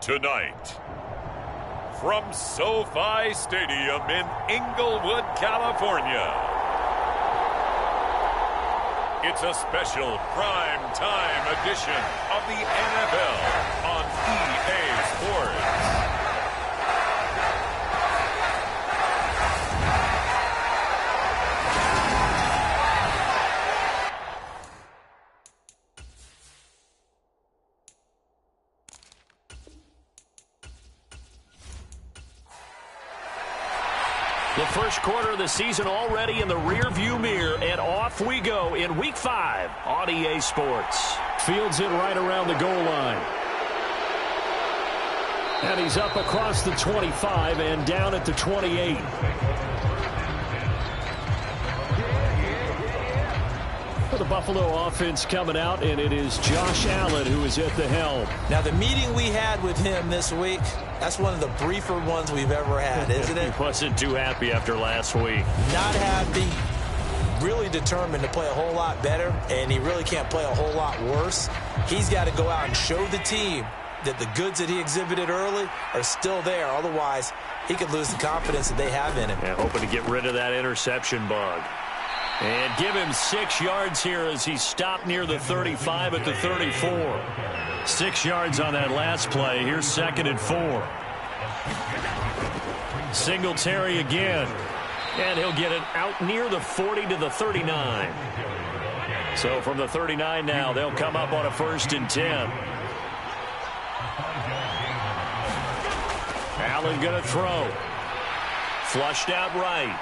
Tonight, from SoFi Stadium in Inglewood, California, it's a special prime time edition of the NFL on EA Sports. The first quarter of the season already in the rearview mirror, and off we go in Week 5 on EA Sports. Fields it right around the goal line. And he's up across the 25 and down at the 28. For the Buffalo offense coming out, and it is Josh Allen who is at the helm. Now, the meeting we had with him this week, that's one of the briefer ones we've ever had, isn't it? He wasn't too happy after last week. Not happy, really determined to play a whole lot better, and he really can't play a whole lot worse. He's got to go out and show the team that the goods that he exhibited early are still there. Otherwise, he could lose the confidence that they have in him. Yeah, hoping to get rid of that interception bug. And give him 6 yards here as he stopped near the 35 at the 34. 6 yards on that last play. Here's 2nd and 4. Singletary again. And he'll get it out near the 40 to the 39. So from the 39 now, they'll come up on a 1st and 10. Allen going to throw. Flushed out right.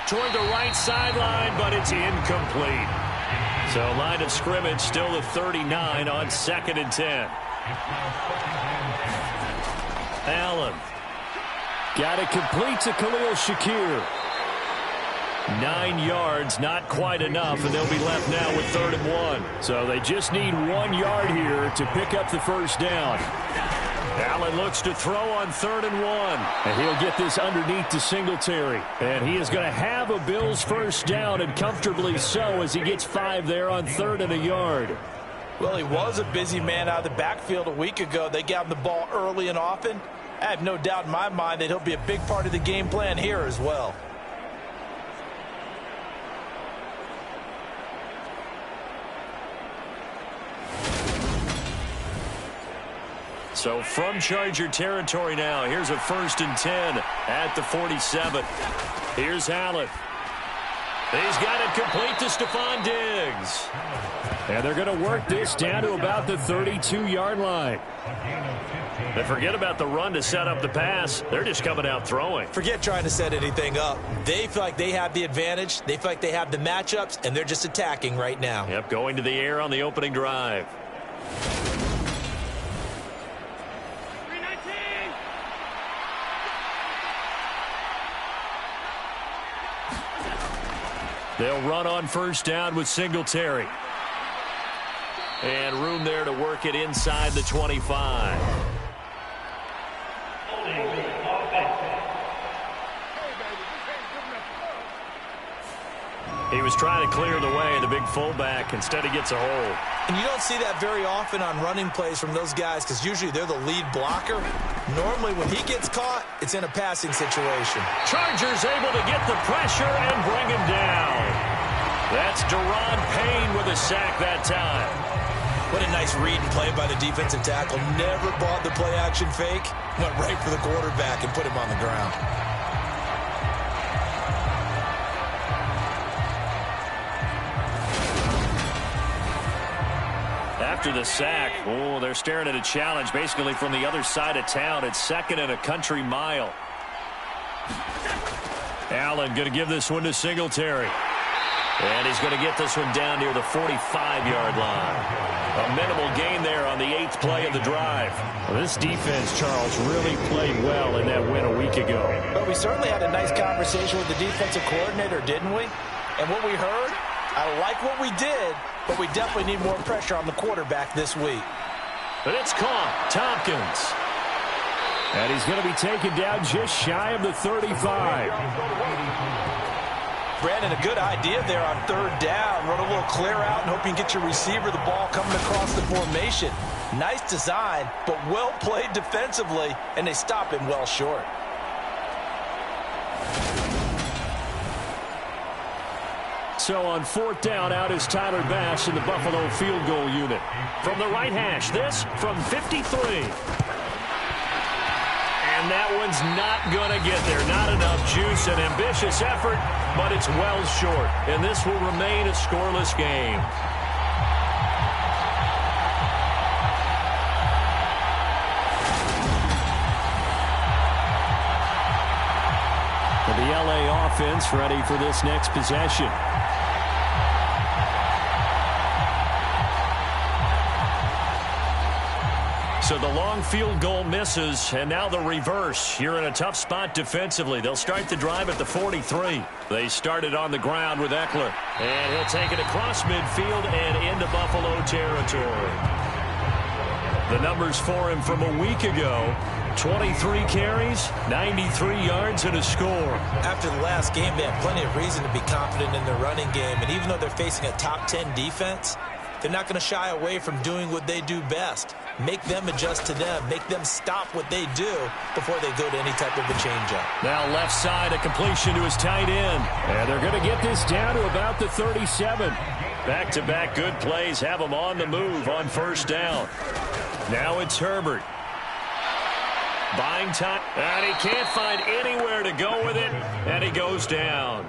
Toward the right sideline, but it's incomplete. So line of scrimmage still the 39 on 2nd and 10. Allen. Got it complete to Khalil Shakir. 9 yards, not quite enough, and they'll be left now with 3rd and 1. So they just need 1 yard here to pick up the first down. Allen looks to throw on 3rd and 1. And he'll get this underneath to Singletary. And he is going to have a Bills first down, and comfortably so, as he gets 5 there on 3rd and a yard. Well, he was a busy man out of the backfield a week ago. They got him the ball early and often. I have no doubt in my mind that he'll be a big part of the game plan here as well. So from Charger territory now, here's a 1st and 10 at the 47. Here's Allen. He's got it complete to Stephon Diggs. And they're going to work this down to about the 32-yard line. And forget about the run to set up the pass. They're just coming out throwing. Forget trying to set anything up. They feel like they have the advantage. They feel like they have the matchups, and they're just attacking right now. Yep, going to the air on the opening drive. They'll run on 1st down with Singletary. And room there to work it inside the 25. He was trying to clear the way, the big fullback. Instead, he gets a hold. And you don't see that very often on running plays from those guys because usually they're the lead blocker. Normally, when he gets caught, it's in a passing situation. Chargers able to get the pressure and bring him down. That's Deron Payne with a sack that time. What a nice read and play by the defensive tackle. Never bought the play-action fake. Went right for the quarterback and put him on the ground. After the sack, oh, they're staring at a challenge basically from the other side of town. It's 2nd and a country mile. Allen going to give this one to Singletary. And he's going to get this one down near the 45-yard line. A minimal gain there on the 8th play of the drive. Well, this defense, Charles, really played well in that win a week ago. But we certainly had a nice conversation with the defensive coordinator, didn't we? And what we heard, I like what we did, but we definitely need more pressure on the quarterback this week. But it's caught. Tompkins. And he's going to be taken down just shy of the 35. Brandon, a good idea there on 3rd down. Run a little clear out and hope you can get your receiver the ball coming across the formation. Nice design, but well played defensively, and they stop him well short. So on 4th down, out is Tyler Bass in the Buffalo field goal unit. From the right hash, this from 53. And that one's not going to get there. Not enough juice, an ambitious effort, but it's well short. And this will remain a scoreless game. The LA offense ready for this next possession. So the long field goal misses, and now the reverse. You're in a tough spot defensively. They'll start the drive at the 43. They started on the ground with Eckler. And he'll take it across midfield and into Buffalo territory. The numbers for him from a week ago: 23 carries, 93 yards, and a score. After the last game, they have plenty of reason to be confident in their running game. And even though they're facing a top 10 defense, they're not going to shy away from doing what they do best. Make them adjust to them. Make them stop what they do before they go to any type of a changeup. Now left side, a completion to his tight end. And they're going to get this down to about the 37. Back-to-back good plays have them on the move on 1st down. Now it's Herbert. Buying time, and he can't find anywhere to go with it, and he goes down.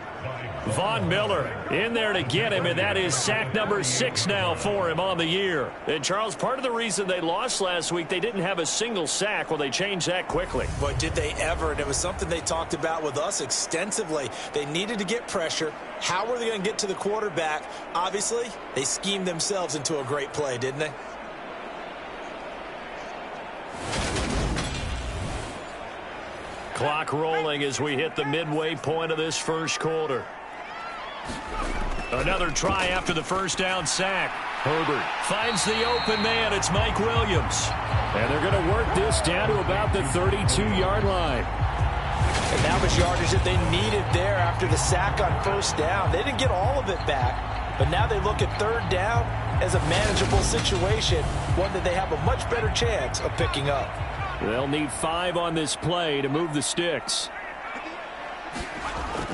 Von Miller in there to get him, and that is sack number 6 now for him on the year. And, Charles, part of the reason they lost last week, they didn't have a single sack. Well, they changed that quickly. But did they ever? And it was something they talked about with us extensively. They needed to get pressure. How were they going to get to the quarterback? Obviously, they schemed themselves into a great play, didn't they? Clock rolling as we hit the midway point of this first quarter. Another try after the 1st down sack. Herbert finds the open man. It's Mike Williams. And they're going to work this down to about the 32-yard line. And that was yardage that they needed there after the sack on 1st down. They didn't get all of it back, but now they look at 3rd down as a manageable situation, one that they have a much better chance of picking up. They'll need 5 on this play to move the sticks.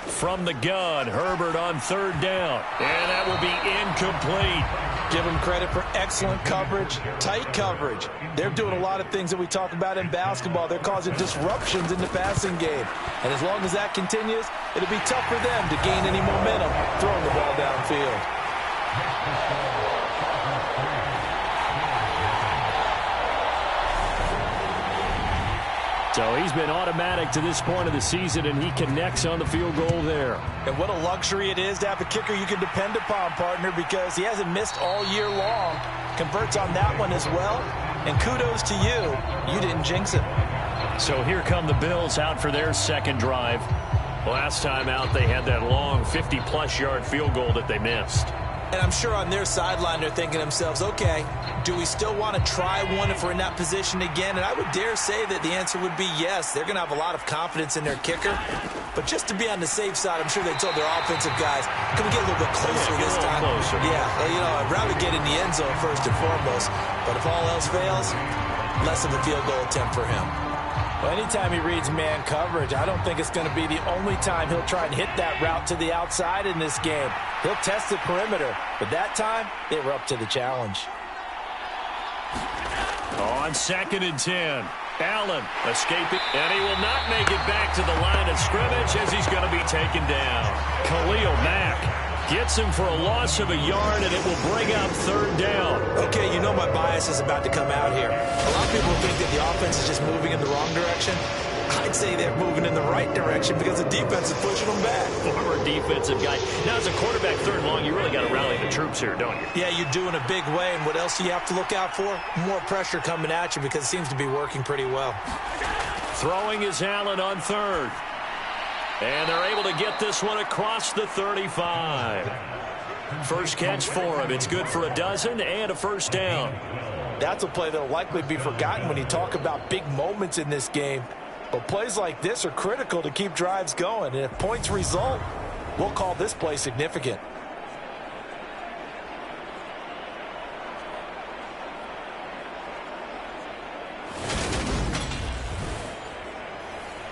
From the gun, Herbert on 3rd down. And that will be incomplete. Give them credit for excellent coverage, tight coverage. They're doing a lot of things that we talk about in basketball. They're causing disruptions in the passing game. And as long as that continues, it'll be tough for them to gain any momentum throwing the ball downfield. So he's been automatic to this point of the season, and he connects on the field goal there. And what a luxury it is to have a kicker you can depend upon, partner, because he hasn't missed all year long. Converts on that one as well. And kudos to you. You didn't jinx it. So here come the Bills out for their 2nd drive. Last time out, they had that long 50-plus yard field goal that they missed. And I'm sure on their sideline they're thinking to themselves, okay, do we still want to try one if we're in that position again? And I would dare say that the answer would be yes. They're going to have a lot of confidence in their kicker. But just to be on the safe side, I'm sure they told their offensive guys, can we get a little bit closer this time? Closer. Yeah, well, you know, I'd rather get in the end zone first and foremost. But if all else fails, less of a field goal attempt for him. Well, anytime he reads man coverage, I don't think it's going to be the only time he'll try and hit that route to the outside in this game. He'll test the perimeter, but that time, they were up to the challenge. On 2nd and 10, Allen escaping, and he will not make it back to the line of scrimmage as he's going to be taken down. Khalil Mack gets him for a loss of a yard, and it will bring up 3rd down. Okay, you know my bias is about to come out here. A lot of people think that the offense is just moving in the wrong direction. I'd say they're moving in the right direction because the defense is pushing them back. Former defensive guy. Now, as a quarterback 3rd and long, you really got to rally the troops here, don't you? Yeah, you do in a big way. And what else do you have to look out for? More pressure coming at you because it seems to be working pretty well. Throwing is Allen on 3rd. And they're able to get this one across the 35. First catch for him. It's good for a dozen and a 1st down. That's a play that will likely be forgotten when you talk about big moments in this game. But plays like this are critical to keep drives going. And if points result, we'll call this play significant.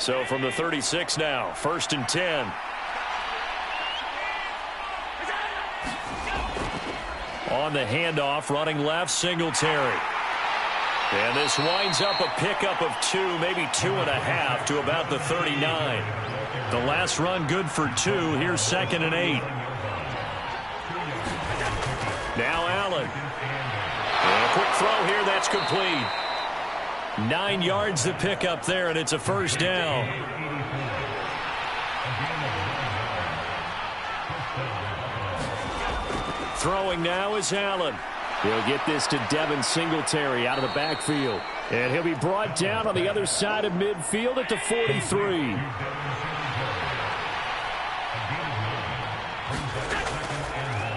So from the 36 now, 1st and 10. On the handoff, running left, Singletary. And this winds up a pickup of 2, maybe 2.5 to about the 39. The last run good for 2. Here's 2nd and 8. Now Allen. And a quick throw here, that's complete. 9 yards to pick up there, and it's a 1st down. Throwing now is Allen. He'll get this to Devin Singletary out of the backfield. And he'll be brought down on the other side of midfield at the 43.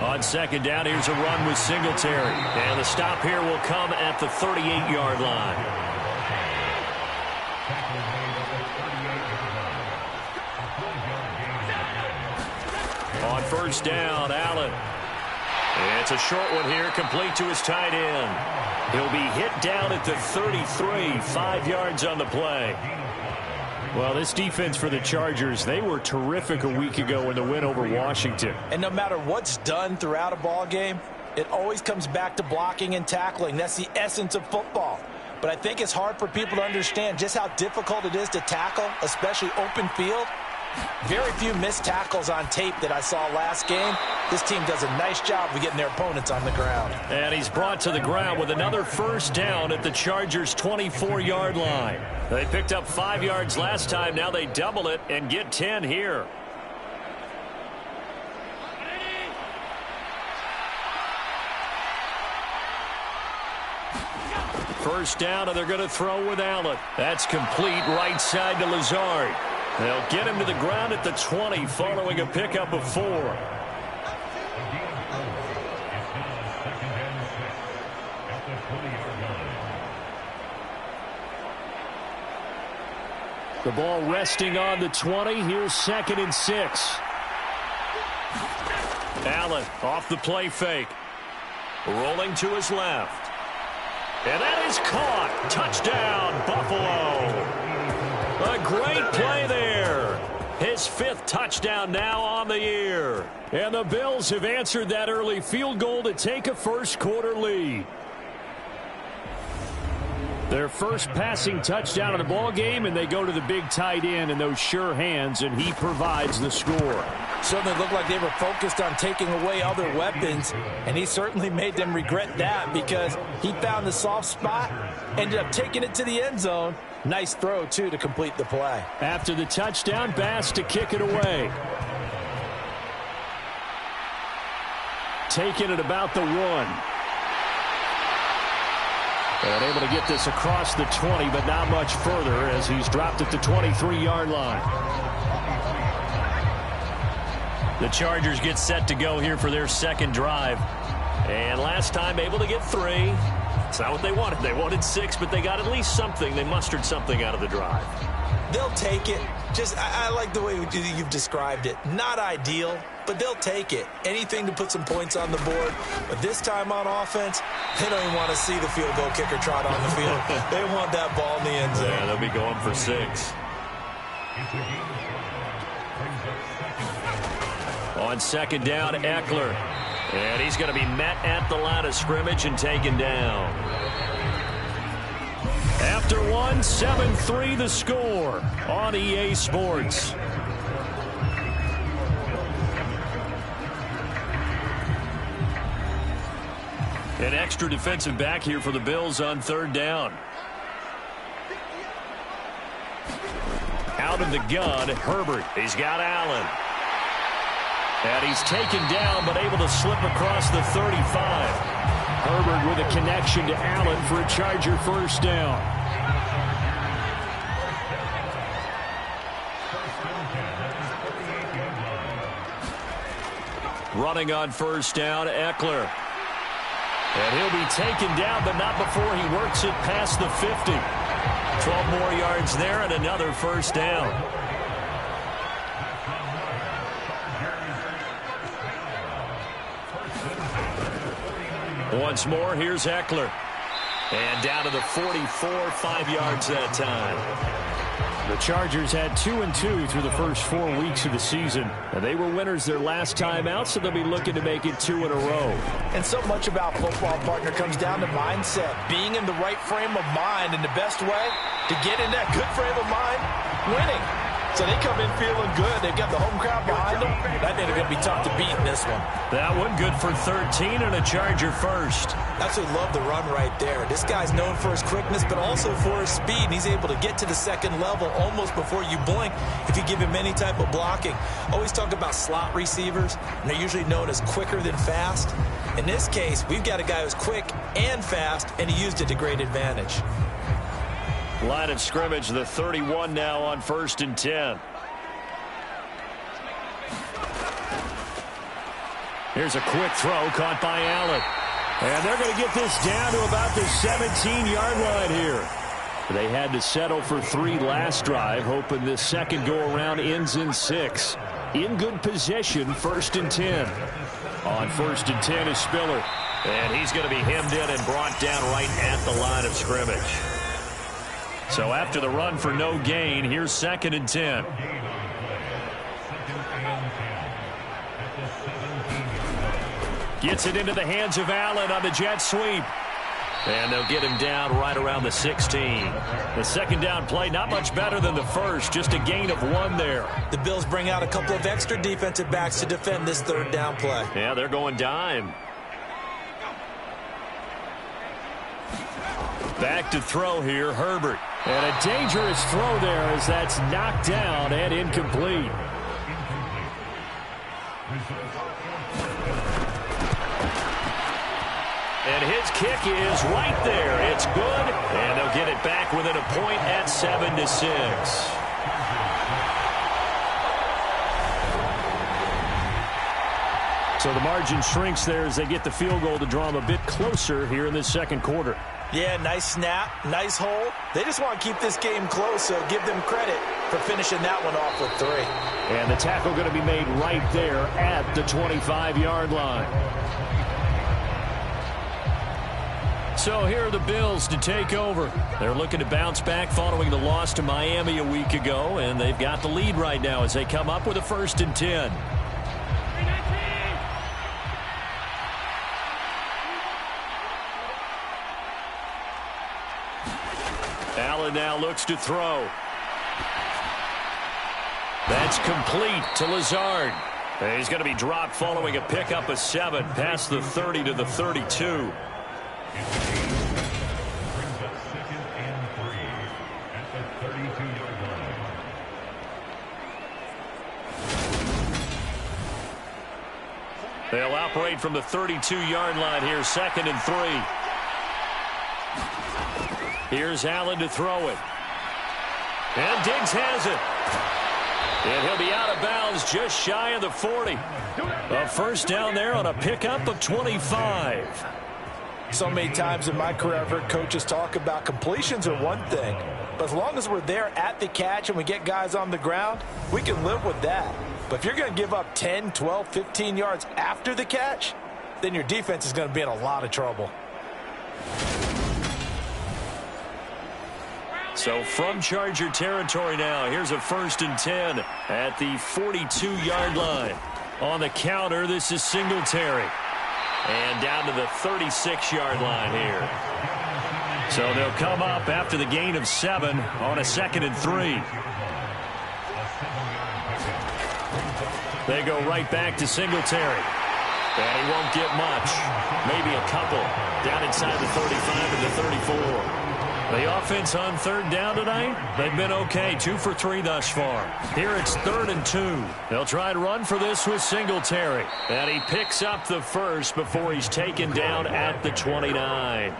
On 2nd down, here's a run with Singletary. And the stop here will come at the 38-yard line. On 1st down, Allen. It's a short one here, complete to his tight end. He'll be hit down at the 33, 5 yards on the play. Well, this defense for the Chargers, they were terrific a week ago in the win over Washington. And no matter what's done throughout a ball game, it always comes back to blocking and tackling. That's the essence of football. But I think it's hard for people to understand just how difficult it is to tackle, especially open field. Very few missed tackles on tape that I saw last game. This team does a nice job of getting their opponents on the ground. And he's brought to the ground with another 1st down at the Chargers' 24-yard line. They picked up 5 yards last time. Now they double it and get 10 here. First down, and they're going to throw with Allen. That's complete right side to Lazard. They'll get him to the ground at the 20 following a pickup of 4. The ball resting on the 20. Here's 2nd and 6. Allen off the play fake. Rolling to his left. And that is caught. Touchdown, Buffalo. A great play there. His 5th touchdown now on the year. And the Bills have answered that early field goal to take a first-quarter lead. Their first passing touchdown of the ball game, and they go to the big tight end in those sure hands, and he provides the score. Certainly looked like they were focused on taking away other weapons, and he certainly made them regret that because he found the soft spot, ended up taking it to the end zone. Nice throw, too, to complete the play. After the touchdown, Bass to kick it away. Taking it about the 1. And able to get this across the 20, but not much further as he's dropped at the 23-yard line. The Chargers get set to go here for their 2nd drive. And last time able to get 3. It's not what they wanted. They wanted 6, but they got at least something. They mustered something out of the drive. They'll take it. I like the way you've described it. Not ideal, but they'll take it. Anything to put some points on the board. But this time on offense, they don't even want to see the field goal kicker trot on the field. They want that ball in the end zone. Yeah, they'll be going for 6. On 2nd down, Eckler. And he's going to be met at the line of scrimmage and taken down. After 1, 7-3 the score on EA Sports. An extra defensive back here for the Bills on 3rd down. Out of the gun, Herbert. He's got Allen. And he's taken down, but able to slip across the 35. Herbert with a connection to Allen for a Charger 1st down. Running on 1st down, Eckler. And he'll be taken down, but not before he works it past the 50. 12 more yards there and another 1st down. Once more, here's Eckler. And down to the 44, 5 yards that time. The Chargers had 2-2 through the first 4 weeks of the season. And they were winners their last time out, so they'll be looking to make it 2 in a row. And so much about football, partner, comes down to mindset. Being in the right frame of mind, and the best way to get in that good frame of mind, winning. So they come in feeling good. They've got the home crowd behind them. I think they're going to be tough to beat in this one. That one good for 13 and a Charger first. Absolutely love the run right there. This guy's known for his quickness, but also for his speed. And he's able to get to the second level almost before you blink if you give him any type of blocking. Always talk about slot receivers, and they're usually known as quicker than fast. In this case, we've got a guy who's quick and fast, and he used it to great advantage. Line of scrimmage, the 31 now on 1st and 10. Here's a quick throw caught by Allen. And they're going to get this down to about the 17-yard line here. They had to settle for 3 last drive, hoping this second go-around ends in 6. In good position, 1st and 10. On 1st and 10 is Spiller. And he's going to be hemmed in and brought down right at the line of scrimmage. So after the run for no gain, here's 2nd and 10. Gets it into the hands of Allen on the jet sweep. And they'll get him down right around the 16. The second down play, not much better than the first, just a gain of 1 there. The Bills bring out a couple of extra defensive backs to defend this 3rd down play. Yeah, they're going dime. Back to throw here, Herbert. And a dangerous throw there as that's knocked down and incomplete. And his kick is right there. It's good. And they'll get it back within a point at 7-6. So the margin shrinks there as they get the field goal to draw them a bit closer here in the second quarter. Yeah, nice snap, nice hole. They just want to keep this game close, so give them credit for finishing that one off with 3. And the tackle going to be made right there at the 25-yard line. So here are the Bills to take over. They're looking to bounce back following the loss to Miami a week ago, and they've got the lead right now as they come up with a 1st and 10. Allen now looks to throw. That's complete to Lazard. And he's going to be dropped following a pickup of 7 past the 30 to the 32. They'll operate from the 32-yard line here, 2nd and 3. Here's Allen to throw it. And Diggs has it. And he'll be out of bounds just shy of the 40. A 1st down there on a pickup of 25. So many times in my career I've heard coaches talk about completions are one thing, but as long as we're there at the catch and we get guys on the ground, we can live with that. But if you're going to give up 10, 12, 15 yards after the catch, then your defense is going to be in a lot of trouble. So from Charger territory now, here's a 1st and 10 at the 42-yard line. On the counter, this is Singletary. And down to the 36-yard line here. So they'll come up after the gain of 7 on a 2nd and 3. They go right back to Singletary. And he won't get much. Maybe a couple. Down inside the 35 and the 34. The offense on 3rd down tonight, they've been okay. 2 for 3 thus far. Here it's 3rd and 2. They'll try and run for this with Singletary. And he picks up the first before he's taken down at the 29.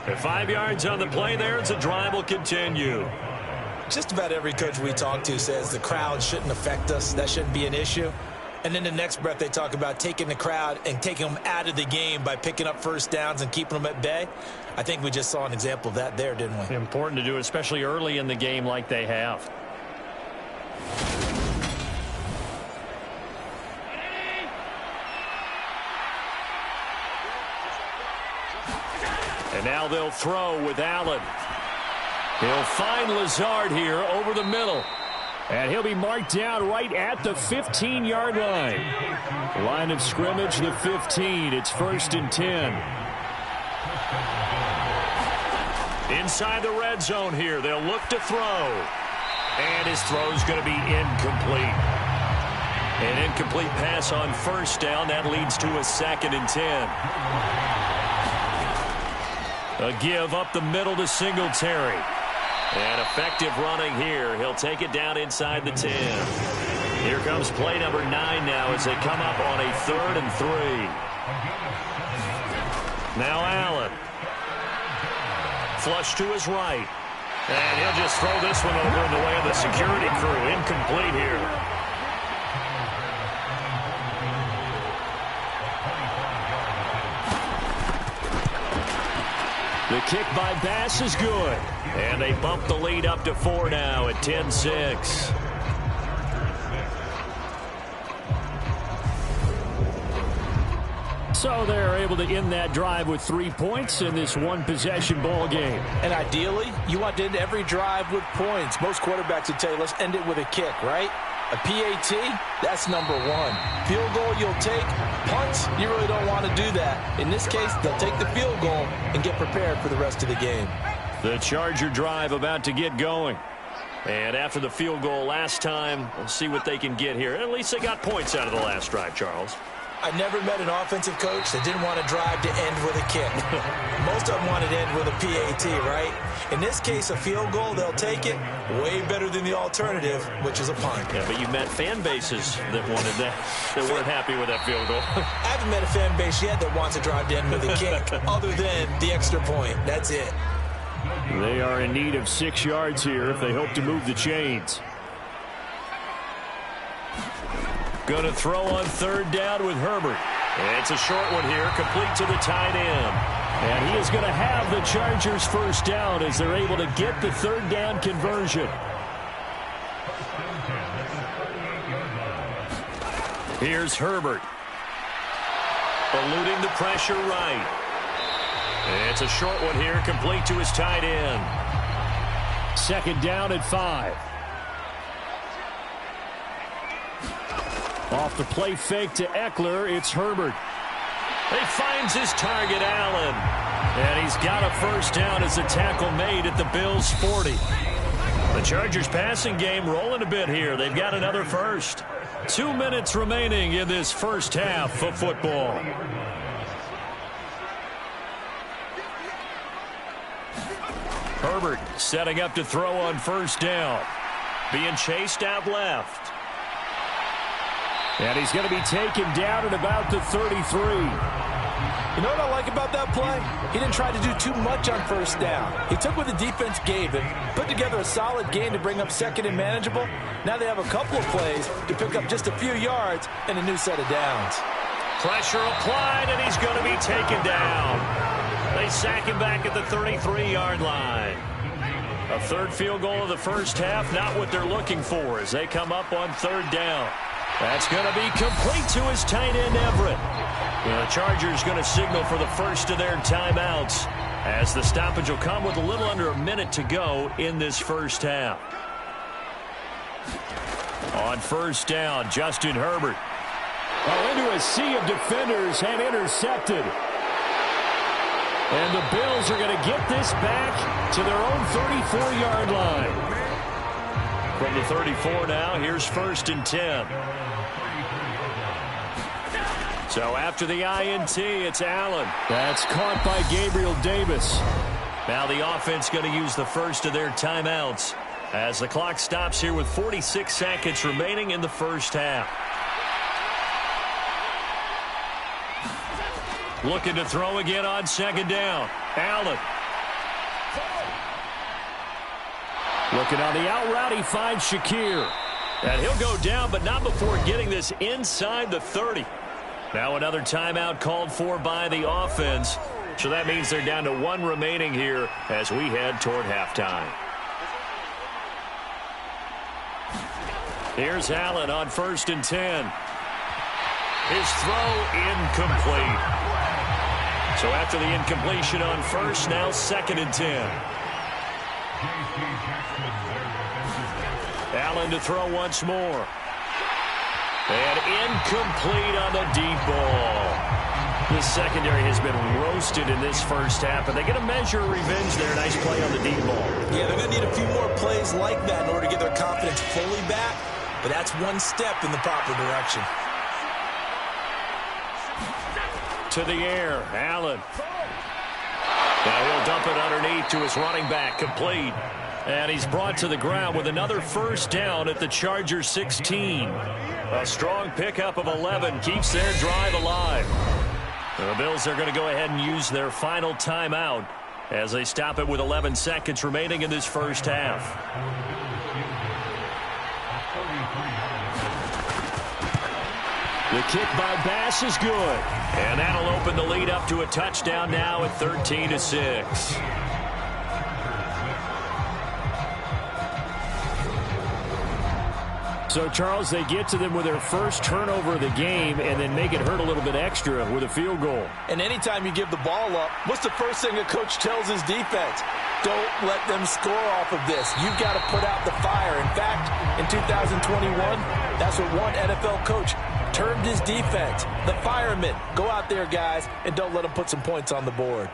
At 5 yards on the play there, as the drive will continue. Just about every coach we talk to says the crowd shouldn't affect us. That shouldn't be an issue. And then the next breath they talk about taking the crowd and taking them out of the game by picking up 1st downs and keeping them at bay. I think we just saw an example of that there, didn't we? Important to do, especially early in the game like they have. And now they'll throw with Allen. He'll find Lazard here over the middle. And he'll be marked down right at the 15-yard line. Line of scrimmage, the 15. It's 1st and 10. Inside the red zone here. They'll look to throw. And his throw's going to be incomplete. An incomplete pass on 1st down. That leads to a 2nd and 10. A give up the middle to Singletary. And effective running here. He'll take it down inside the 10. Here comes play number 9 now as they come up on a 3rd and 3. Now Allen. Flush to his right. And he'll just throw this one over in the way of the security crew. Incomplete here. The kick by Bass is good. And they bump the lead up to 4 now at 10-6. So they're able to end that drive with 3 points in this one-possession ball game. And ideally, you want to end every drive with points. Most quarterbacks would tell you, let's end it with a kick, right? A PAT, that's number 1. Field goal you'll take. Punts, you really don't want to do that. In this case, they'll take the field goal and get prepared for the rest of the game. The Charger drive about to get going. And after the field goal last time, we'll see what they can get here. At least they got points out of the last drive, Charles. I never met an offensive coach that didn't want to drive to end with a kick. Most of them wanted to end with a PAT, right? In this case, a field goal, they'll take it. Way better than the alternative, which is a punt. Yeah, but you've met fan bases that wanted that, that weren't happy with that field goal. I haven't met a fan base yet that wants to drive to end with a kick, other than the extra point. That's it. They are in need of 6 yards here if they hope to move the chains. Going to throw on 3rd down with Herbert. It's a short one here, complete to the tight end. And he is going to have the Chargers 1st down as they're able to get the 3rd down conversion. Here's Herbert. Eluding the pressure right. It's a short one here, complete to his tight end. 2nd down at 5. Off the play fake to Eckler, it's Herbert. He finds his target, Allen. And he's got a 1st down as a tackle made at the Bills' 40. The Chargers passing game rolling a bit here. They've got another 1st. 2 minutes remaining in this 1st half of football. Herbert setting up to throw on 1st down. Being chased out left. And he's going to be taken down at about the 33. You know what I like about that play? He didn't try to do too much on 1st down. He took what the defense gave him, put together a solid game to bring up 2nd and manageable. Now they have a couple of plays to pick up just a few yards and a new set of downs. Pressure applied, and he's going to be taken down. They sack him back at the 33-yard line. A 3rd field goal of the 1st half, not what they're looking for as they come up on 3rd down. That's going to be complete to his tight end, Everett. The Chargers going to signal for the 1st of their timeouts as the stoppage will come with a little under a minute to go in this 1st half. On 1st down, Justin Herbert. Into a sea of defenders and intercepted. And the Bills are going to get this back to their own 34-yard line. From the 34 now, here's 1st and 10. So after the INT, it's Allen. That's caught by Gabriel Davis. Now the offense going to use the 1st of their timeouts as the clock stops here with 46 seconds remaining in the 1st half. Looking to throw again on 2nd down. Allen. Looking on the out route, he finds Shakir. And he'll go down, but not before getting this inside the 30. Now another timeout called for by the offense. So that means they're down to 1 remaining here as we head toward halftime. Here's Allen on 1st and 10. His throw incomplete. So after the incompletion on 1st, now 2nd and 10. Allen to throw once more. And incomplete on the deep ball. The secondary has been roasted in this first half, but they get a measure of revenge there. Nice play on the deep ball. Yeah, they're going to need a few more plays like that in order to get their confidence fully back, but that's one step in the proper direction. To the air, Allen. Now he'll dump it underneath to his running back, complete. And he's brought to the ground with another first down at the Chargers 16. A strong pickup of 11 keeps their drive alive. The Bills are going to go ahead and use their final timeout as they stop it with 11 seconds remaining in this first half. The kick by Bass is good. And that'll open the lead up to a touchdown now at 13-6. So, Charles, they get to them with their first turnover of the game and then make it hurt a little bit extra with a field goal. And anytime you give the ball up, what's the first thing a coach tells his defense? Don't let them score off of this. You've got to put out the fire. In fact, in 2021, that's what one NFL coach termed his defense. The firemen. Go out there, guys, and don't let them put some points on the board.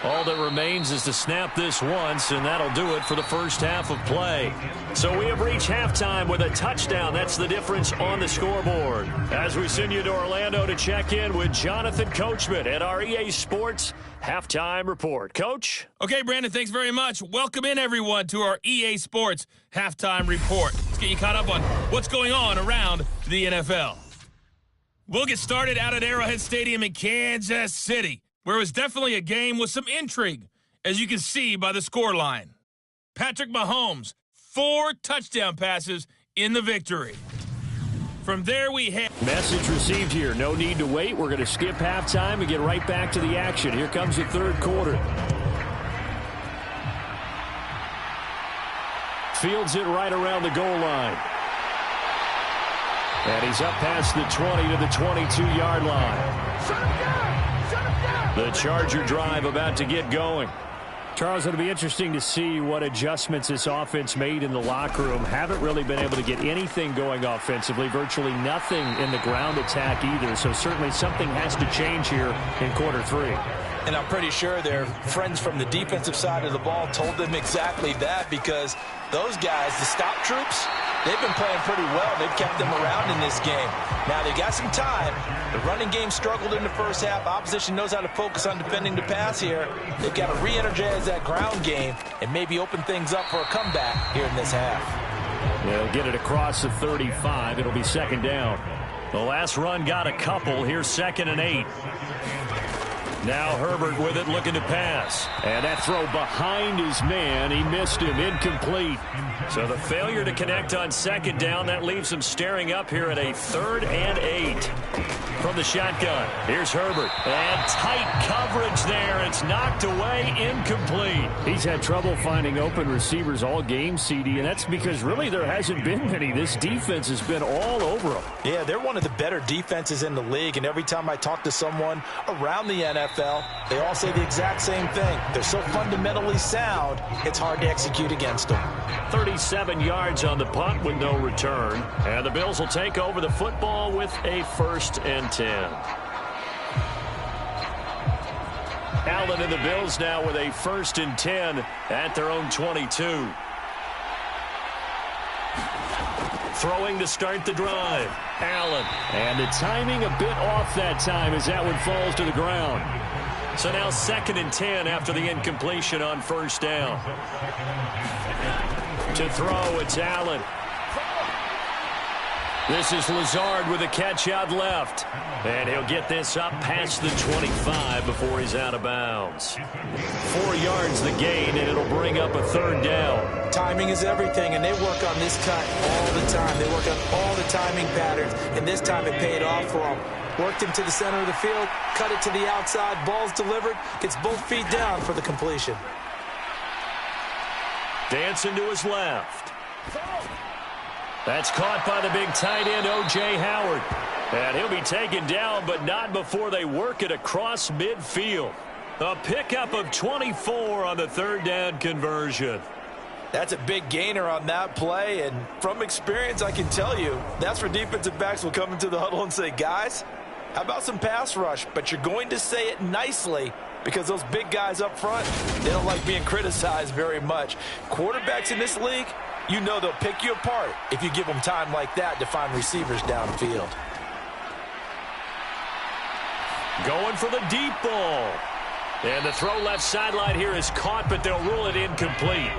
All that remains is to snap this once, and that'll do it for the first half of play. So we have reached halftime with a touchdown. That's the difference on the scoreboard. As we send you to Orlando to check in with Jonathan Coachman at our EA Sports Halftime Report. Coach? Okay, Brandon, thanks very much. Welcome in, everyone, to our EA Sports Halftime Report. Let's get you caught up on what's going on around the NFL. We'll get started out at Arrowhead Stadium in Kansas City, where it was definitely a game with some intrigue, as you can see by the scoreline. Patrick Mahomes, 4 touchdown passes in the victory. From there we head. Message received here. No need to wait. We're going to skip halftime and get right back to the action. Here comes the third quarter. Fields it right around the goal line. And he's up past the 20 to the 22-yard line. Shut him down! The Charger drive about to get going. Charles, it'll be interesting to see what adjustments this offense made in the locker room. Haven't really been able to get anything going offensively, virtually nothing in the ground attack either. So certainly something has to change here in quarter 3. And I'm pretty sure their friends from the defensive side of the ball told them exactly that, because those guys, the stop troops, they've been playing pretty well. They've kept them around in this game. Now, they got some time. The running game struggled in the first half. Opposition knows how to focus on defending the pass here. They've got to re-energize that ground game and maybe open things up for a comeback here in this half. They'll get it across the 35. It'll be second down. The last run got a couple. Here's 2nd and 8. Now Herbert with it, looking to pass. And that throw behind his man. He missed him. Incomplete. So the failure to connect on second down, that leaves him staring up here at a 3rd and 8. From the shotgun, here's Herbert. And tight coverage there. It's knocked away, incomplete. He's had trouble finding open receivers all game, CD, and that's because really there hasn't been many. This defense has been all over them. Yeah, they're one of the better defenses in the league, and every time I talk to someone around the NFL, they all say the exact same thing. They're so fundamentally sound, it's hard to execute against them. 37 yards on the punt with no return. And the Bills will take over the football with a 1st and 10. Allen and the Bills now with a 1st and 10 at their own 22. Throwing to start the drive. Allen. And the timing a bit off that time as that one falls to the ground. So now 2nd and 10 after the incompletion on 1st down. To throw, it's Allen. This is Lazard with a catch out left. And he'll get this up past the 25 before he's out of bounds. 4 yards the gain, and it'll bring up a 3rd down. Timing is everything, and they work on this cut all the time. They work on all the timing patterns, and this time it paid off for them. Worked him to the center of the field, cut it to the outside, ball's delivered, gets both feet down for the completion. Dancing to his left. That's caught by the big tight end, O.J. Howard. And he'll be taken down, but not before they work it across midfield. A pickup of 24 on the third down conversion. That's a big gainer on that play, and from experience, I can tell you, that's where defensive backs will come into the huddle and say, guys, how about some pass rush? But you're going to say it nicely because those big guys up front, they don't like being criticized very much. Quarterbacks in this league, you know they'll pick you apart if you give them time like that to find receivers downfield. Going for the deep ball. And the throw left sideline here is caught, but they'll rule it incomplete.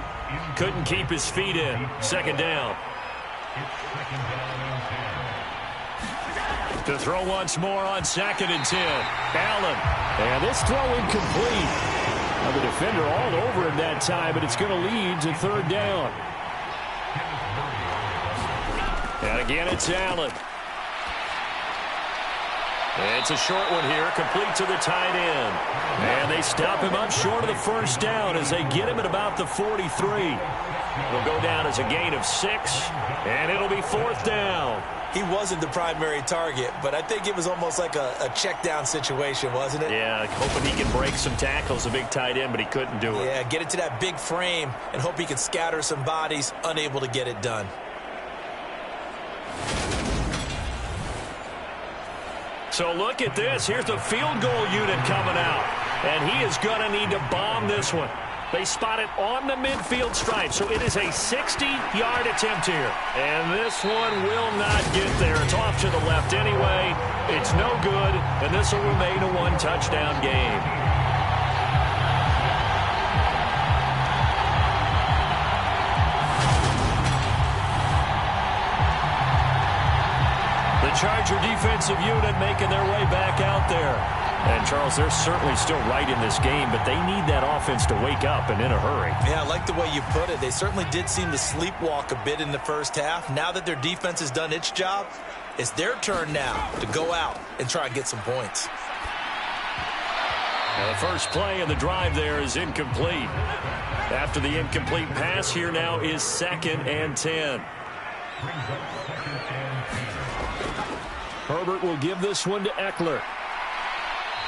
Couldn't keep his feet in. Second down. To throw once more on 2nd and 10. Allen. And this throw incomplete. Now the defender all over him that time, but it's going to lead to 3rd down. And again, it's Allen. It's a short one here, complete to the tight end. And they stop him up short of the 1st down as they get him at about the 43. It'll go down as a gain of 6, and it'll be 4th down. He wasn't the primary target, but I think it was almost like a check down situation, wasn't it? Yeah, hoping he can break some tackles, a big tight end, but he couldn't do it. Yeah, get it to that big frame and hope he can scatter some bodies, unable to get it done. So look at this. Here's the field goal unit coming out. And he is going to need to bomb this one. They spot it on the midfield stripe, so it is a 60-yard attempt here. And this one will not get there. It's off to the left anyway. It's no good, and this will remain a one-touchdown game. The Charger defensive unit making their way back out there. And, Charles, they're certainly still right in this game, but they need that offense to wake up and in a hurry. Yeah, I like the way you put it. They certainly did seem to sleepwalk a bit in the first half. Now that their defense has done its job, it's their turn now to go out and try and get some points. Now the first play of the drive there is incomplete. After the incomplete pass, here now is 2nd and 10. Herbert will give this one to Eckler.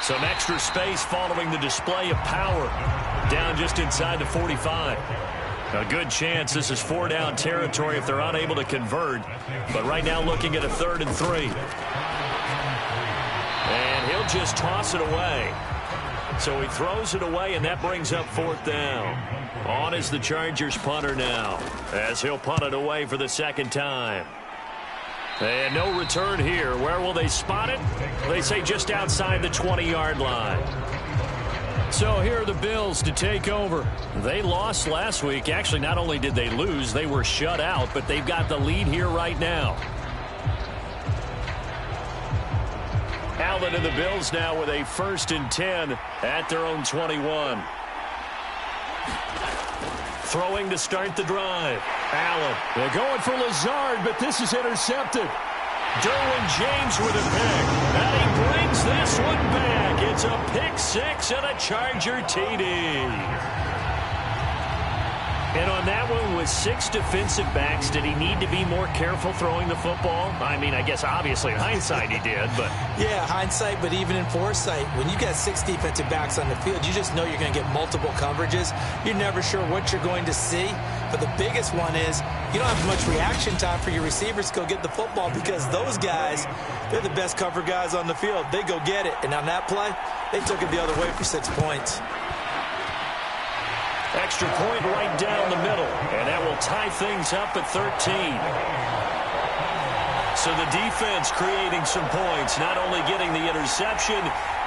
Some extra space following the display of power. Down just inside the 45. A good chance this is 4-down territory if they're unable to convert. But right now looking at a 3rd and 3. And he'll just toss it away. So he throws it away, and that brings up 4th down. On is the Chargers punter now, as he'll punt it away for the 2nd time. And no return here. Where will they spot it? They say just outside the 20-yard line. So here are the Bills to take over. They lost last week. Actually, not only did they lose, they were shut out, but they've got the lead here right now. Allen and the Bills now with a 1st and 10 at their own 21. Throwing to start the drive. Allen. They're going for Lazard, but this is intercepted. Derwin James with a pick. And he brings this one back. It's a pick 6 and a Charger TD. And on that one, with 6 defensive backs, did he need to be more careful throwing the football? I mean, I guess obviously in hindsight he did, but... Yeah, hindsight, but even in foresight, when you got 6 defensive backs on the field, you just know you're going to get multiple coverages. You're never sure what you're going to see. But the biggest one is you don't have much reaction time for your receivers to go get the football because those guys, they're the best cover guys on the field. They go get it. And on that play, they took it the other way for 6 points. Extra point right down the middle, and that will tie things up at 13. So the defense creating some points, not only getting the interception,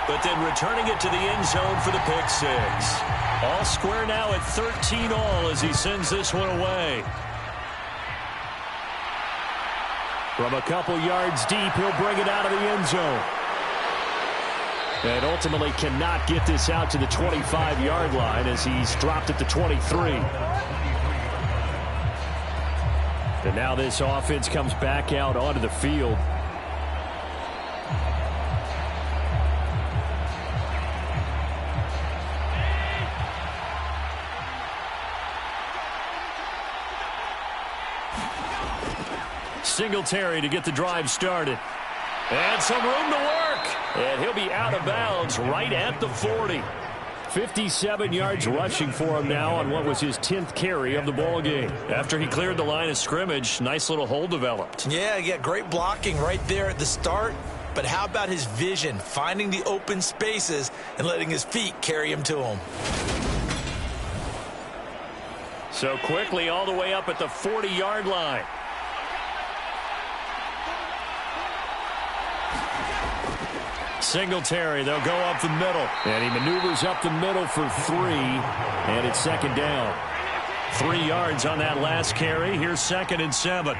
but then returning it to the end zone for the pick 6. All square now at 13 all as he sends this one away. From a couple yards deep, he'll bring it out of the end zone. And ultimately cannot get this out to the 25-yard line as he's dropped at the 23. And now this offense comes back out onto the field. Singletary to get the drive started. And some room to work. And he'll be out of bounds right at the 40. 57 yards rushing for him now on what was his 10th carry of the ball game. After he cleared the line of scrimmage, nice little hole developed. Yeah, great blocking right there at the start. But how about his vision, finding the open spaces and letting his feet carry him to him? So quickly all the way up at the 40-yard line. Singletary, they'll go up the middle. And he maneuvers up the middle for 3. And it's second down. 3 yards on that last carry. Here's 2nd and 7.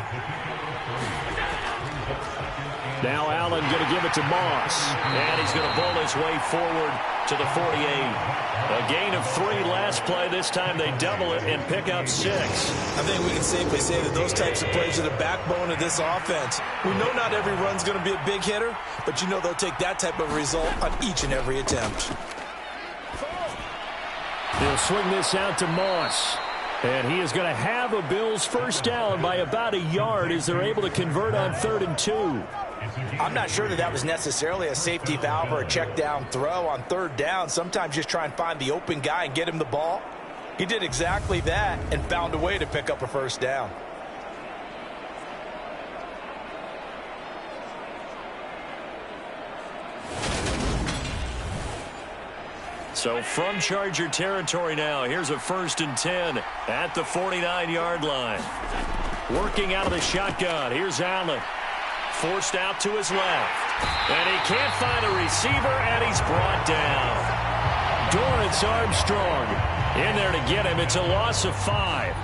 Now Allen going to give it to Moss. And he's going to bull his way forward to the 48. A gain of 3 last play. This time they double it and pick up 6. I think we can safely say that those types of plays are the backbone of this offense. We know not every run's going to be a big hitter, but you know they'll take that type of result on each and every attempt. They'll swing this out to Moss. And he is going to have a Bills first down by about a yard as they're able to convert on 3rd and 2. I'm not sure that was necessarily a safety valve or a check down throw on 3rd down. Sometimes just try and find the open guy and get him the ball. He did exactly that and found a way to pick up a first down. So from Charger territory now, here's a 1st and 10 at the 49-yard line. Working out of the shotgun, here's Allen. Forced out to his left. And he can't find a receiver, and he's brought down. Dorrance Armstrong in there to get him. It's a loss of 5.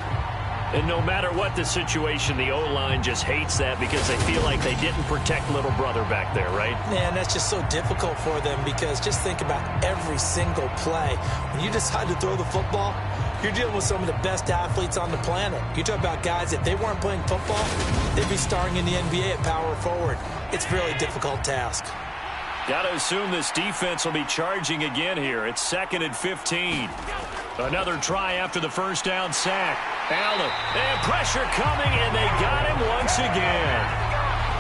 And no matter what the situation, the O-line just hates that because they feel like they didn't protect little brother back there, right? Man, that's just so difficult for them because just think about every single play. When you decide to throw the football, you're dealing with some of the best athletes on the planet. You talk about guys, if they weren't playing football, they'd be starring in the NBA at power forward. It's a really difficult task. Got to assume this defense will be charging again here. It's 2nd and 15. Another try after the first down sack. Allen, and pressure coming, and they got him once again.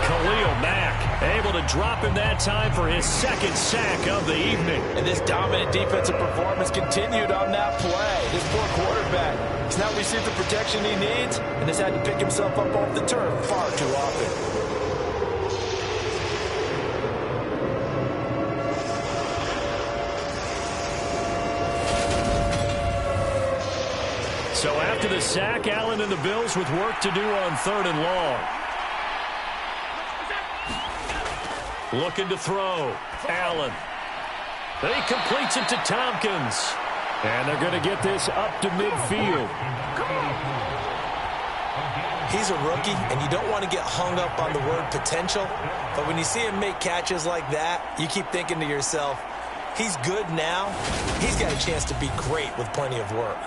Khalil Mack able to drop him that time for his 2nd sack of the evening. And this dominant defensive performance continued on that play. This poor quarterback has not received the protection he needs and has had to pick himself up off the turf far too often. So after the sack, Allen and the Bills with work to do on 3rd and long. Looking to throw. Allen. He completes it to Tompkins. And they're going to get this up to midfield. He's a rookie, and you don't want to get hung up on the word potential. But when you see him make catches like that, you keep thinking to yourself, he's good now. He's got a chance to be great with plenty of work.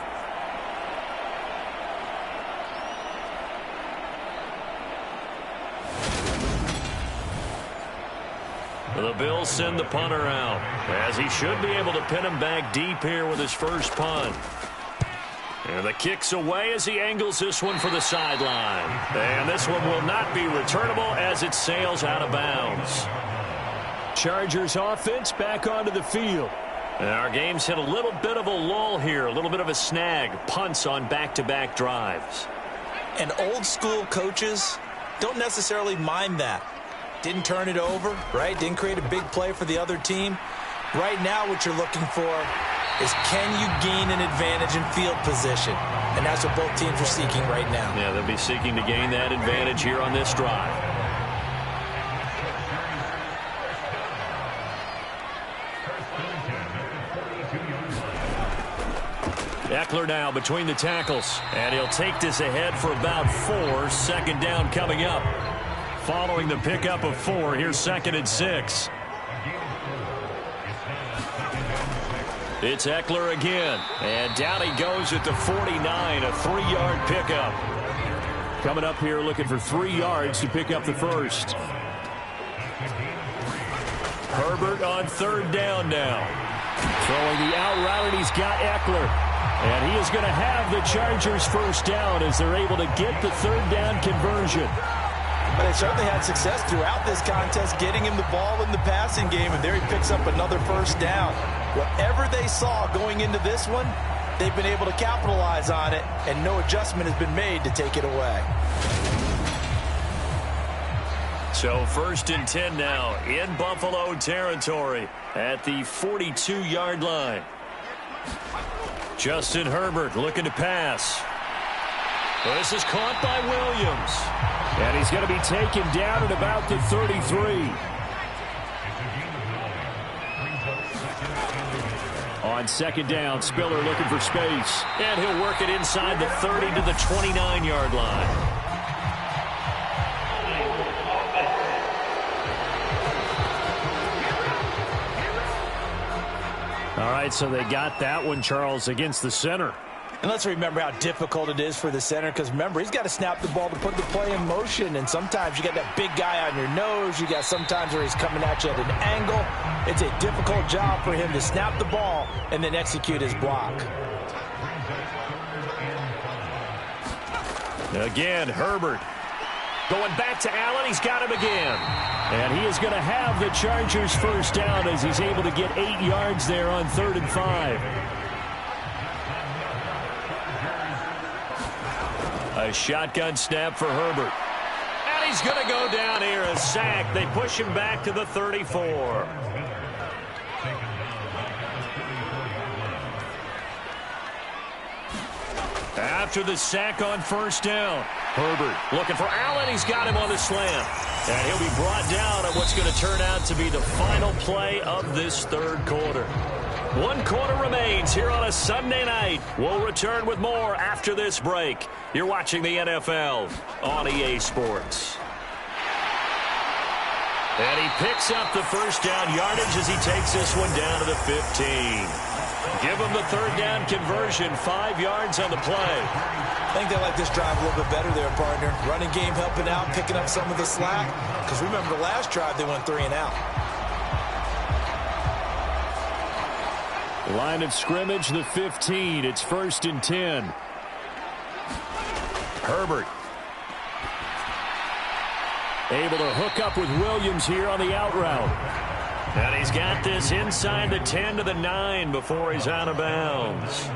The Bills send the punter out, as he should be able to pin him back deep here with his first punt. And the kick's away as he angles this one for the sideline. And this one will not be returnable as it sails out of bounds. Chargers offense back onto the field. And our game's hit a little bit of a lull here, a little bit of a snag. Punts on back-to-back drives. And old school coaches don't necessarily mind that. Didn't turn it over, right? Didn't create a big play for the other team. Right now what you're looking for is can you gain an advantage in field position? And that's what both teams are seeking right now. Yeah, they'll be seeking to gain that advantage here on this drive. Eckler now between the tackles. And he'll take this ahead for about 4. 2nd down coming up. Following the pickup of 4, here's 2nd and 6. It's Eckler again. And down he goes at the 49, a 3-yard pickup. Coming up here looking for 3 yards to pick up the first. Herbert on 3rd down now. Throwing the out route, and he's got Eckler. And he is going to have the Chargers first down as they're able to get the 3rd down conversion. But they certainly had success throughout this contest, getting him the ball in the passing game, and there he picks up another first down. Whatever they saw going into this one, they've been able to capitalize on it, and no adjustment has been made to take it away. So 1st and 10 now in Buffalo territory at the 42-yard line. Justin Herbert looking to pass. This is caught by Williams. And he's going to be taken down at about the 33. On 2nd down, Spiller looking for space. And he'll work it inside the 30 to the 29-yard line. All right, so they got that one, Charles, against the center. And let's remember how difficult it is for the center, because remember, he's got to snap the ball to put the play in motion, and sometimes you got that big guy on your nose. You got sometimes where he's coming at you at an angle. It's a difficult job for him to snap the ball and then execute his block. Again, Herbert going back to Allen. He's got him again. And he is going to have the Chargers first down as he's able to get 8 yards there on 3rd and 5. A shotgun snap for Herbert. And he's going to go down here, a sack. They push him back to the 34. After the sack on 1st down, Herbert looking for Allen. He's got him on the slant. And he'll be brought down on what's going to turn out to be the final play of this 3rd quarter. 1 quarter remains here on a Sunday night. We'll return with more after this break. You're watching the NFL on EA Sports. And he picks up the first down yardage as he takes this one down to the 15. Give him the 3rd down conversion, 5 yards on the play. I think they like this drive a little bit better there, partner. Running game helping out, picking up some of the slack. Because remember the last drive, they went 3 and out. Line of scrimmage, the 15. It's 1st and 10. Herbert able to hook up with Williams here on the out route. And he's got this inside the 10 to the 9 before he's out of bounds.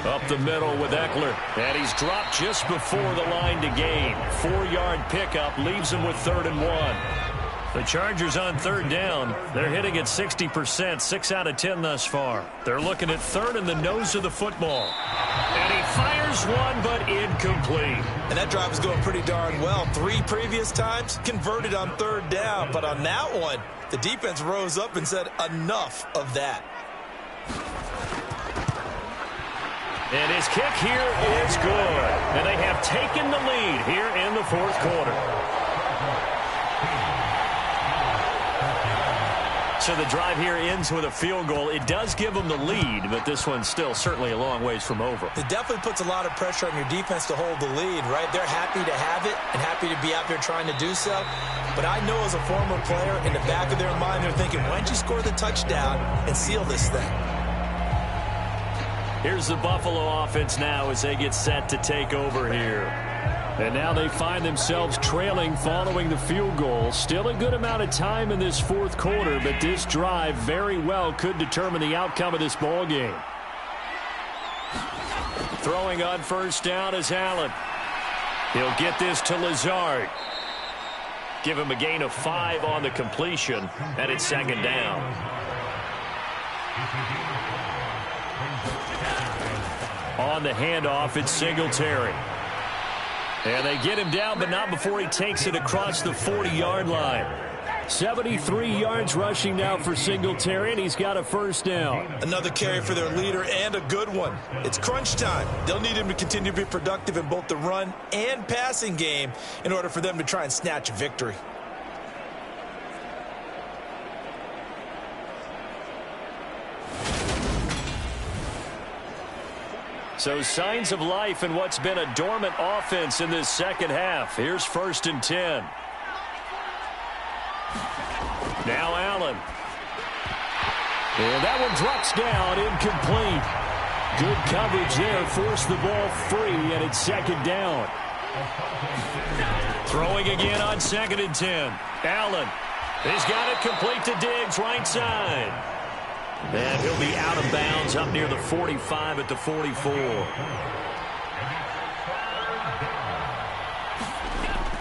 Up the middle with Eckler. And he's dropped just before the line to gain. 4-yard pickup leaves him with 3rd and 1. The Chargers on 3rd down. They're hitting at 60%, 6 out of 10 thus far. They're looking at 3rd in the nose of the football. And he fires one, but incomplete. And that drive is going pretty darn well. 3 previous times converted on 3rd down. But on that one, the defense rose up and said, enough of that. And his kick here is good. And they have taken the lead here in the 4th quarter. So the drive here ends with a field goal. It does give them the lead, but this one's still certainly a long ways from over. It definitely puts a lot of pressure on your defense to hold the lead, right? They're happy to have it and happy to be out there trying to do so. But I know as a former player, in the back of their mind, they're thinking, why don't you score the touchdown and seal this thing? Here's the Buffalo offense now as they get set to take over here. And now they find themselves trailing following the field goal. Still a good amount of time in this 4th quarter, but this drive very well could determine the outcome of this ball game. Throwing on 1st down is Allen. He'll get this to Lazard. Give him a gain of 5 on the completion, and it's 2nd down. On the handoff, it's Singletary. And they get him down, but not before he takes it across the 40-yard line. 73 yards rushing now for Singletary, and he's got a 1st down. Another carry for their leader, and a good one. It's crunch time. They'll need him to continue to be productive in both the run and passing game in order for them to try and snatch a victory. So signs of life in what's been a dormant offense in this 2nd half. Here's 1st and 10. Now Allen. And that one drops down, incomplete. Good coverage there, forced the ball free, and it's 2nd down. Throwing again on 2nd and 10. Allen. He's got it complete to Diggs, right side. And he'll be out of bounds up near the 45 at the 44.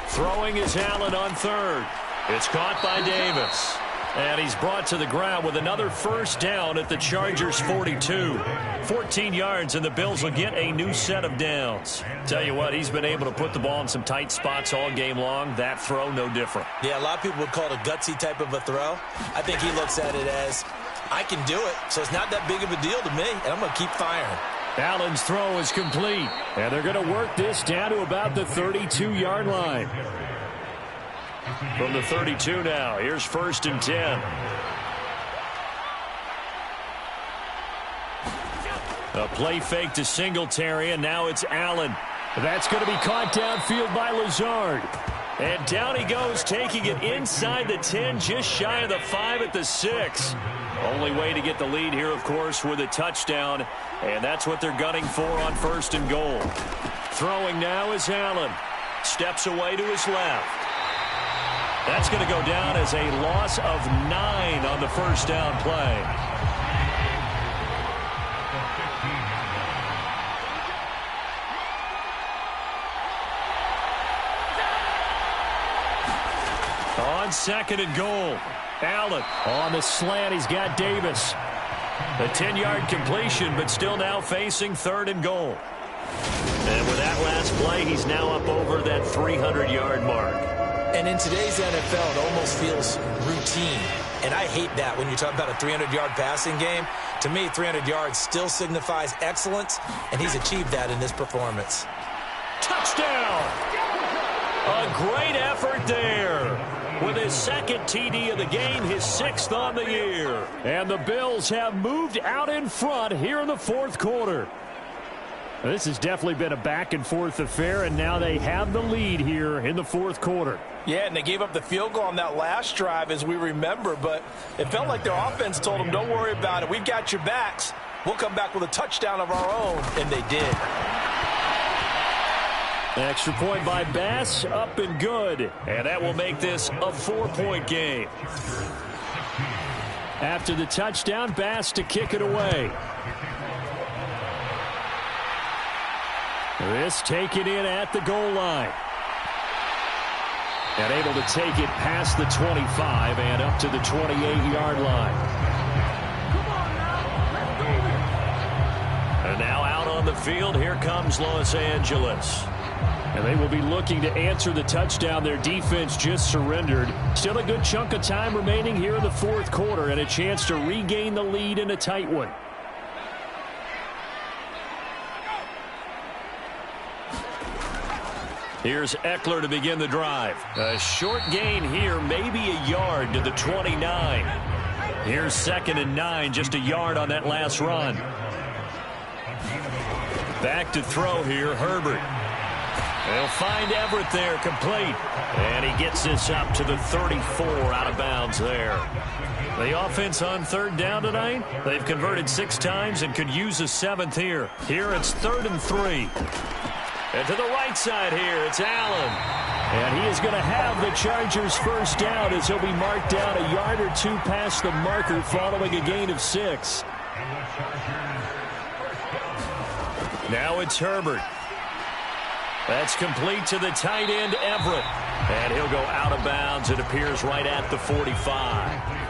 Throwing is Allen on third. It's caught by Davis. And he's brought to the ground with another first down at the Chargers' 42. 14 yards, and the Bills will get a new set of downs. Tell you what, he's been able to put the ball in some tight spots all game long. That throw, no different. Yeah, a lot of people would call it a gutsy type of a throw. I think he looks at it as, I can do it, so it's not that big of a deal to me, and I'm going to keep firing. Allen's throw is complete, and they're going to work this down to about the 32-yard line. From the 32 now, here's 1st and 10. A play fake to Singletary, and now it's Allen. That's going to be caught downfield by Lazard. And down he goes, taking it inside the 10, just shy of the 5 at the 6. Only way to get the lead here, of course, with a touchdown, and that's what they're gunning for on 1st and goal. Throwing now is Allen. Steps away to his left. That's going to go down as a loss of 9 on the first down play. On 2nd and goal, Allen on the slant. He's got Davis. A 10-yard completion, but still now facing 3rd and goal. And with that last play, he's now up over that 300-yard mark. And in today's NFL, it almost feels routine. And I hate that when you talk about a 300-yard passing game. To me, 300 yards still signifies excellence, and he's achieved that in this performance. Touchdown! A great effort there. With his 2nd TD of the game, his 6th on the year. And the Bills have moved out in front here in the 4th quarter. This has definitely been a back-and-forth affair, and now they have the lead here in the 4th quarter. Yeah, and they gave up the field goal on that last drive, as we remember, but it felt like their offense told them, don't worry about it. We've got your backs. We'll come back with a touchdown of our own, and they did. Extra point by Bass, up and good. And that will make this a 4-point game. After the touchdown, Bass to kick it away. This taken in at the goal line. And able to take it past the 25 and up to the 28-yard line. And now out on the field, here comes Los Angeles. And they will be looking to answer the touchdown their defense just surrendered. Still a good chunk of time remaining here in the 4th quarter and a chance to regain the lead in a tight one. Here's Eckler to begin the drive. A short gain here, maybe a yard to the 29. Here's 2nd and 9, just a yard on that last run. Back to throw here, Herbert. They'll find Everett there, complete. And he gets this up to the 34, out of bounds there. The offense on 3rd down tonight, they've converted 6 times and could use a 7th here. Here it's 3rd and 3. And to the right side here, it's Allen. And he is going to have the Chargers' first down as he'll be marked down a yard or 2 past the marker following a gain of 6. Now it's Herbert. That's complete to the tight end, Everett. And he'll go out of bounds. It appears right at the 45.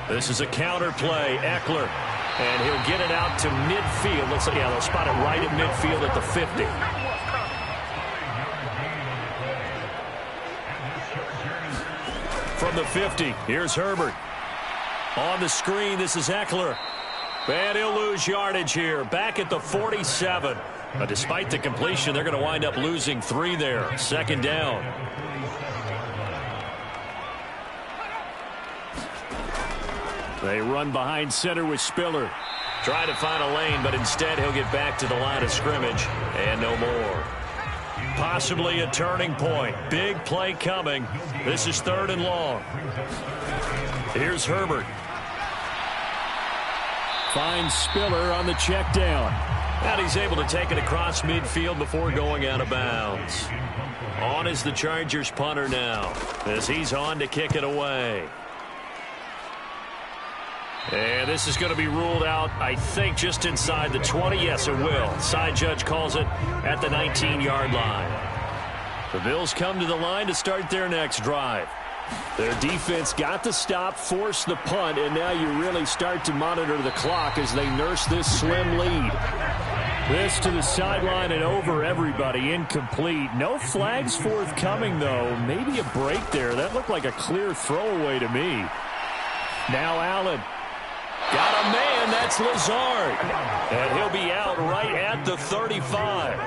This is a counter play, Eckler. And he'll get it out to midfield. They'll spot it right at midfield at the 50. From the 50, here's Herbert. On the screen, this is Eckler. And he'll lose yardage here, back at the 47. But despite the completion, they're going to wind up losing 3 there. 2nd down. They run behind center with Spiller. Trying to find a lane, but instead he'll get back to the line of scrimmage. And no more. Possibly a turning point. Big play coming. This is 3rd and long. Here's Herbert. Finds Spiller on the check down. And he's able to take it across midfield before going out of bounds. On is the Chargers punter now, as he's on to kick it away. And this is going to be ruled out, I think, just inside the 20. Yes, it will. Side judge calls it at the 19-yard line. The Bills come to the line to start their next drive. Their defense got the stop, forced the punt, and now you really start to monitor the clock as they nurse this slim lead. This to the sideline and over everybody, incomplete. No flags forthcoming, though. Maybe a break there. That looked like a clear throwaway to me. Now Allen. Got a man, that's Lazard. And he'll be out right at the 35.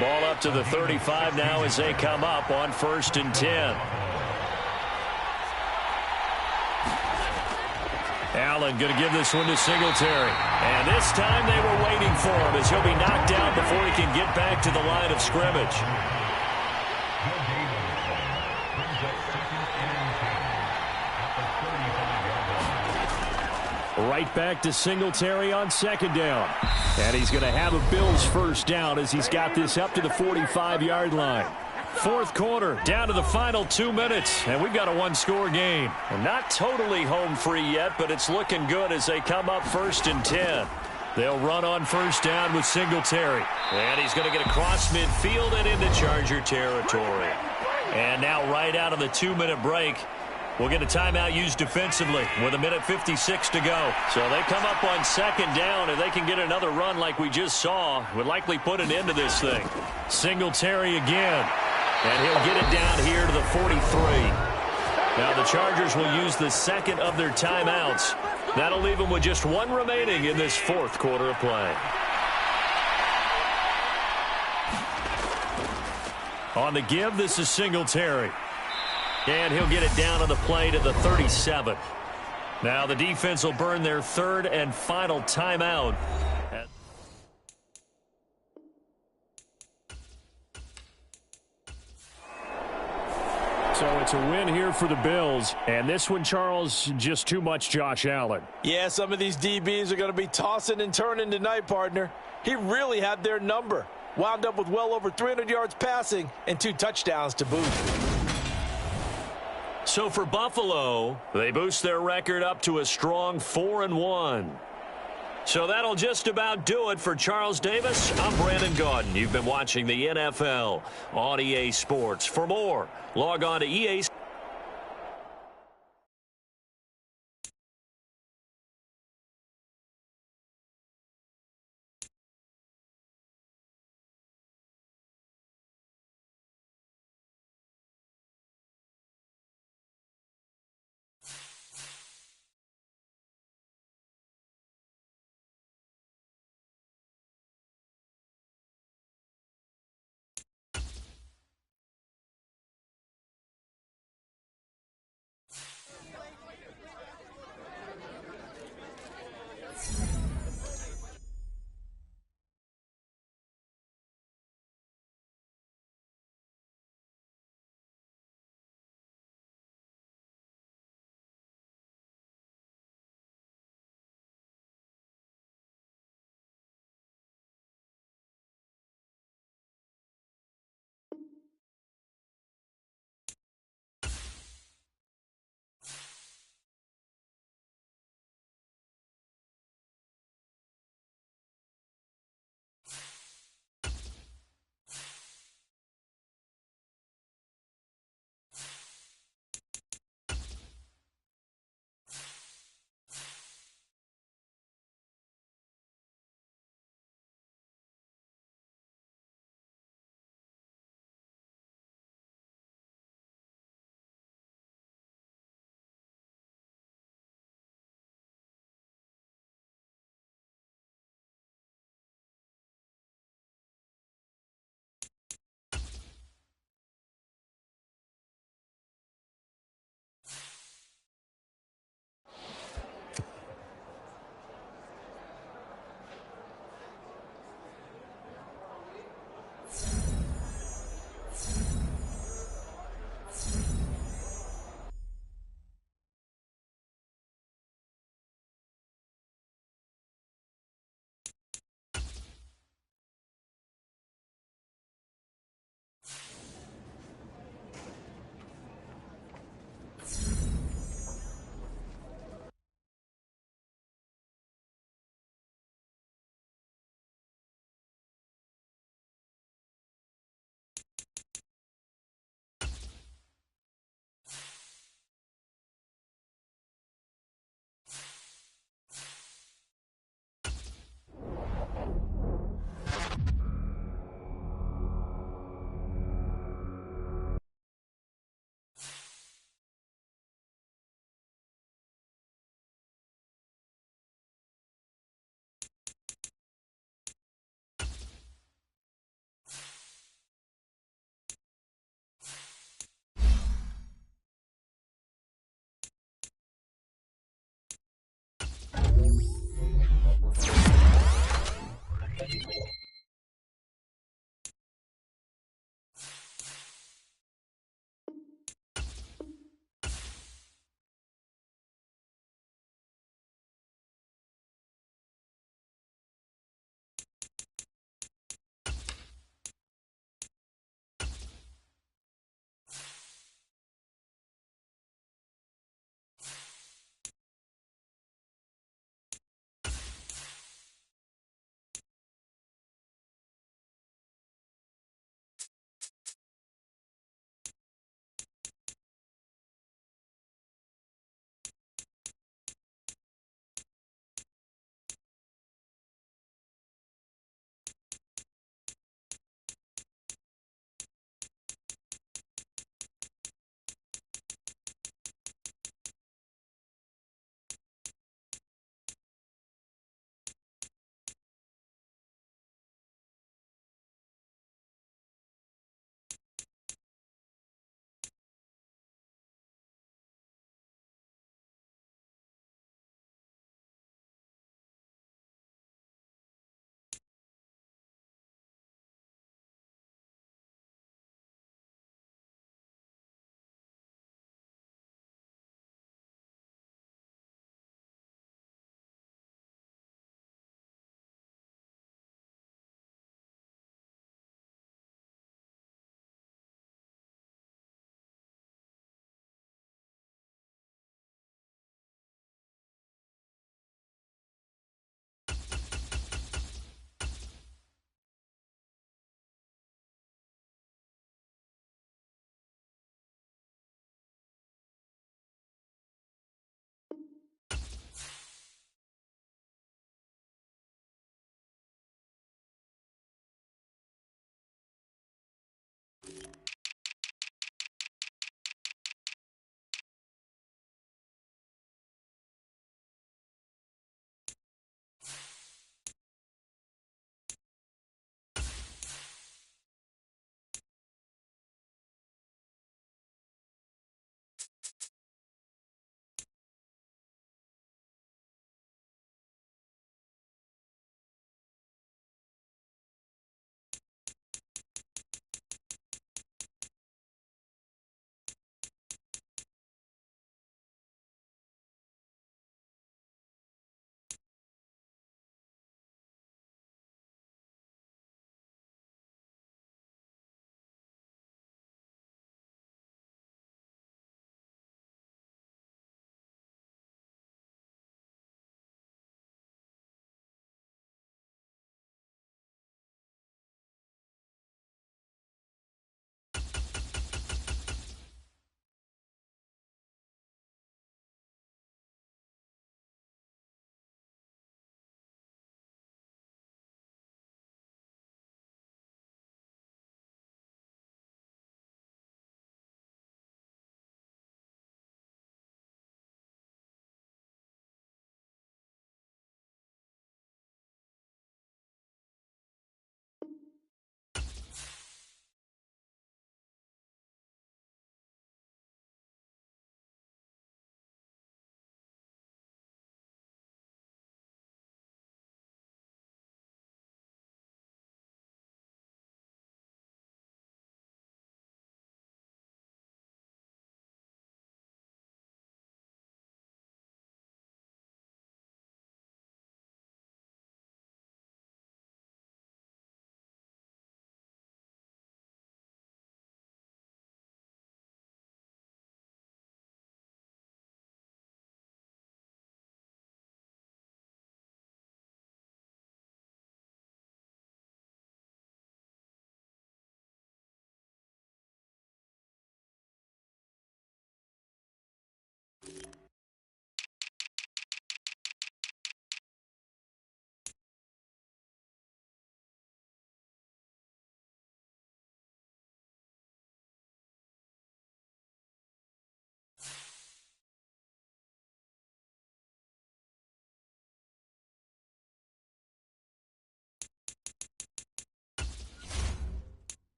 Ball up to the 35 now as they come up on 1st and 10. Allen going to give this one to Singletary. And this time they were waiting for him as he'll be knocked down before he can get back to the line of scrimmage. Right back to Singletary on 2nd down. And he's going to have a Bills 1st down as he's got this up to the 45-yard line. 4th quarter, down to the final 2 minutes, and we've got a one-score game. And not totally home free yet, but it's looking good as they come up 1st and 10. They'll run on 1st down with Singletary. And he's going to get across midfield and into Charger territory. And now right out of the 2-minute break, we'll get a timeout used defensively with 1:56 to go. So they come up on 2nd down, and they can get another run like we just saw. Would likely put an end to this thing. Singletary again. And he'll get it down here to the 43. Now the Chargers will use the 2nd of their timeouts. That'll leave them with just 1 remaining in this 4th quarter of play. On the give, this is Singletary. And he'll get it down on the play to the 37. Now the defense will burn their 3rd and final timeout. So it's a win here for the Bills. And this one, Charles, just too much Josh Allen. Yeah, some of these DBs are going to be tossing and turning tonight, partner. He really had their number. Wound up with well over 300 yards passing and 2 touchdowns to boot. So for Buffalo, they boost their record up to a strong 4-1. So that'll just about do it for Charles Davis. I'm Brandon Gaudin. You've been watching the NFL on EA Sports. For more, log on to EA Sports.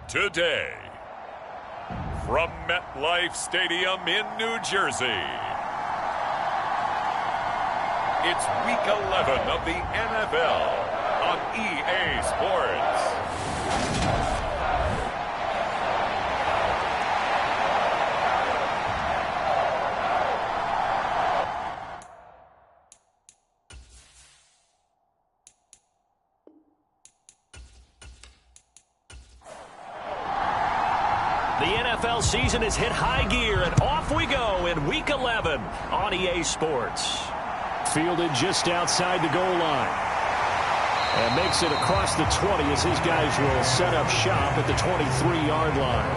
today. From MetLife Stadium in New Jersey, it's Week 11 of the NFL on EA Sports. The NFL season has hit high gear, and off we go in Week 11 on EA Sports. Fielded just outside the goal line. And makes it across the 20 as his guys will set up shop at the 23-yard line.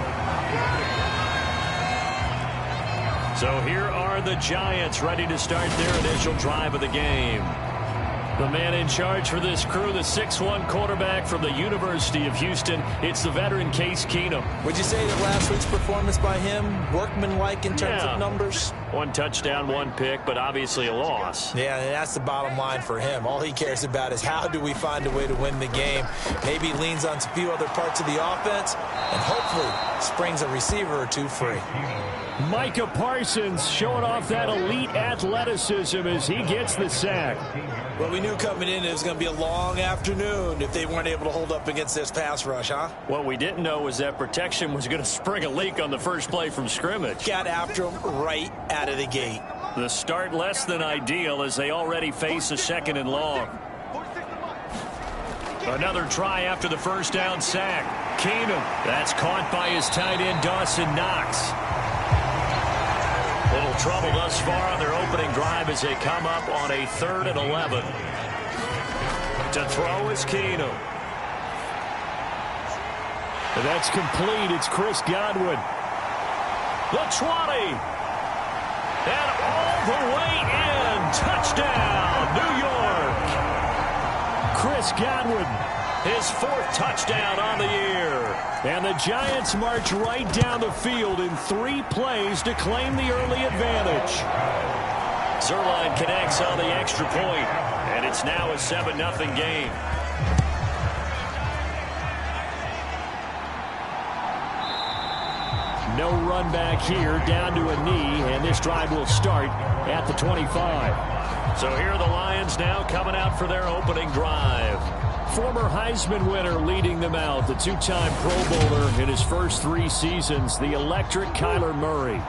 So here are the Giants ready to start their initial drive of the game. The man in charge for this crew, the 6'1 quarterback from the University of Houston. It's the veteran Case Keenum. Would you say that last week's performance by him, workmanlike in terms of numbers? 1 touchdown, 1 pick, but obviously a loss. Yeah, and that's the bottom line for him. All he cares about is how do we find a way to win the game. Maybe he leans on a few other parts of the offense and hopefully springs a receiver or two free. Micah Parsons showing off that elite athleticism as he gets the sack. Well, we knew coming in it was going to be a long afternoon if they weren't able to hold up against this pass rush, huh? What we didn't know was that protection was going to spring a leak on the first play from scrimmage. Got after him right out of the gate. The start less than ideal as they already face a 2nd and long. Another try after the first down sack. Keenum. That's caught by his tight end, Dawson Knox. Little trouble thus far on their opening drive as they come up on a 3rd and 11. To throw is Keenum. And that's complete. It's Chris Godwin. The 20. And all the way in. Touchdown, New York. Chris Godwin. His 4th touchdown on the year. And the Giants march right down the field in 3 plays to claim the early advantage. Zerline connects on the extra point, and it's now a 7-0 game. No run back here, down to a knee, and this drive will start at the 25. So here are the Lions now coming out for their opening drive. Former Heisman winner leading them out, the 2-time Pro Bowler in his first 3 seasons, the electric Kyler Murray.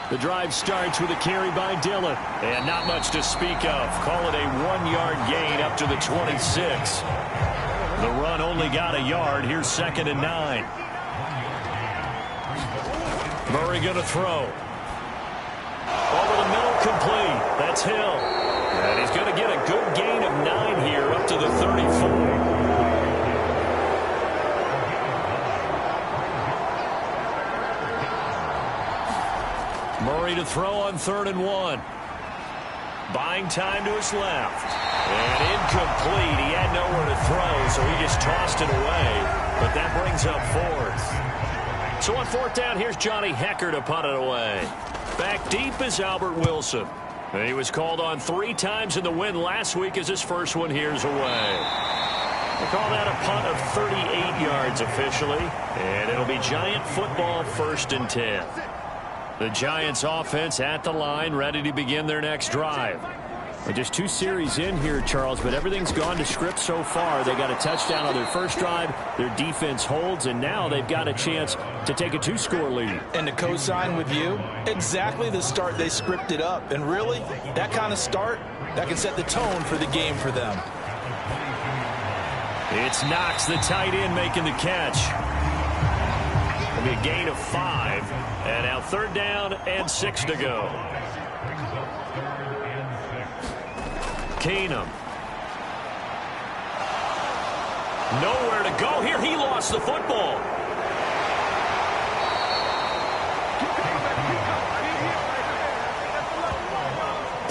The drive starts with a carry by Dillon. And not much to speak of. Call it a 1-yard gain up to the 26. The run only got a yard. Here's 2nd and 9. Murray going to throw. Over the middle, complete. That's Hill. And he's going to get a good gain of 9 here up to the 34. Murray to throw on 3rd and 1. Buying time to his left. And incomplete. He had nowhere to throw, so he just tossed it away. But that brings up 4th. So on 4th down, here's Johnny Hecker to punt it away. Back deep is Albert Wilson. And he was called on 3 times in the win last week as his first one here's away. We'll call that a punt of 38 yards officially. And it'll be Giant football 1st and 10. The Giants offense at the line, ready to begin their next drive. And just 2 series in here, Charles, but everything's gone to script so far. They got a touchdown on their first drive. Their defense holds, and now they've got a chance to take a 2-score lead. And to co-sign with you, exactly the start they scripted up. And really, that kind of start, that can set the tone for the game for them. It's Knox, the tight end, making the catch. It'll be a gain of 5. And now 3rd down and 6 to go. Keenum. Nowhere to go here. He lost the football.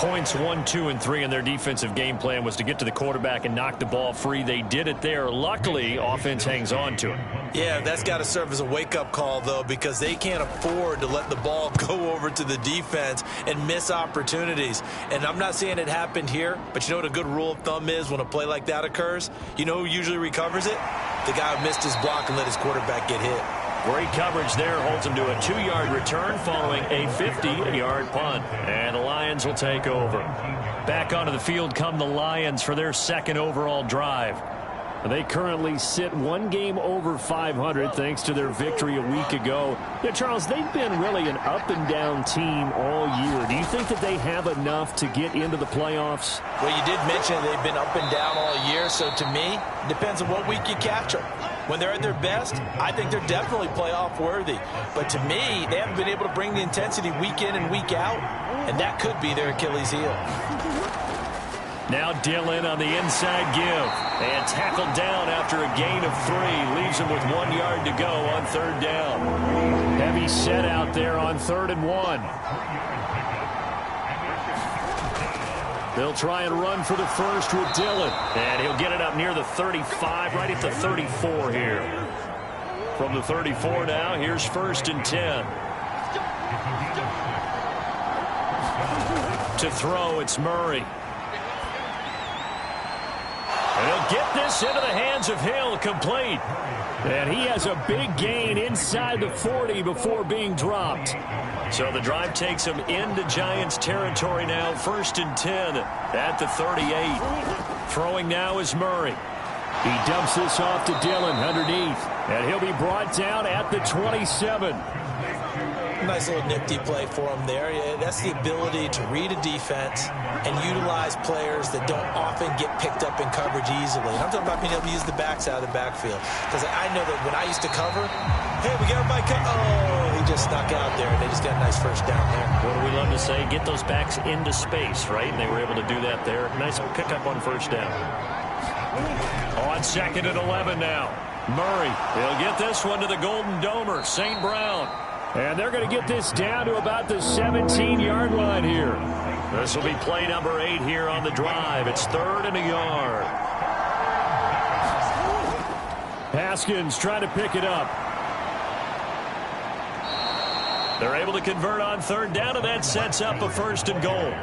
Points 1, 2, and 3 in their defensive game plan was to get to the quarterback and knock the ball free. They did it there. Luckily, offense hangs on to it. Yeah, that's got to serve as a wake-up call, though, because they can't afford to let the ball go over to the defense and miss opportunities. And I'm not saying it happened here, but you know what a good rule of thumb is when a play like that occurs? You know who usually recovers it? The guy who missed his block and let his quarterback get hit. Great coverage there, holds him to a 2-yard return following a 50-yard punt. And the Lions will take over. Back onto the field come the Lions for their second overall drive. They currently sit one game over 500 thanks to their victory a week ago. Yeah, Charles, they've been really an up-and-down team all year. Do you think that they have enough to get into the playoffs? Well, you did mention they've been up and down all year, so to me, it depends on what week you catch them. When they're at their best, I think they're definitely playoff worthy. But to me, they haven't been able to bring the intensity week in and week out, and that could be their Achilles heel. Now Dillon on the inside give. And tackled down after a gain of 3. Leaves him with 1 yard to go on third down. Heavy set out there on 3rd and 1. They'll try and run for the first with Dillon. And he'll get it up near the 35, right at the 34 here. From the 34 now, here's 1st and 10. To throw, it's Murray. And he'll get this into the hands of Hill, complete. And he has a big gain inside the 40 before being dropped. So the drive takes him into Giants territory now. 1st and 10 at the 38. Throwing now is Murray. He dumps this off to Dillon underneath. And he'll be brought down at the 27. Nice little nifty play for him there. Yeah, that's the ability to read a defense and utilize players that don't often get picked up in coverage easily. And I'm talking about being able to use the backs out of the backfield. Because I know that when I used to cover, hey, we got everybody oh, he just snuck out there, and they just got a nice first down there. What do we love to say? Get those backs into space, right? And they were able to do that there. Nice pickup on first down. On 2nd and 11 now. Murray, he'll get this one to the Golden Domer, St. Brown. And they're going to get this down to about the 17-yard line here. This will be play number 8 here on the drive. It's 3rd and a yard. Haskins trying to pick it up. They're able to convert on 3rd down, and that sets up a 1st and goal.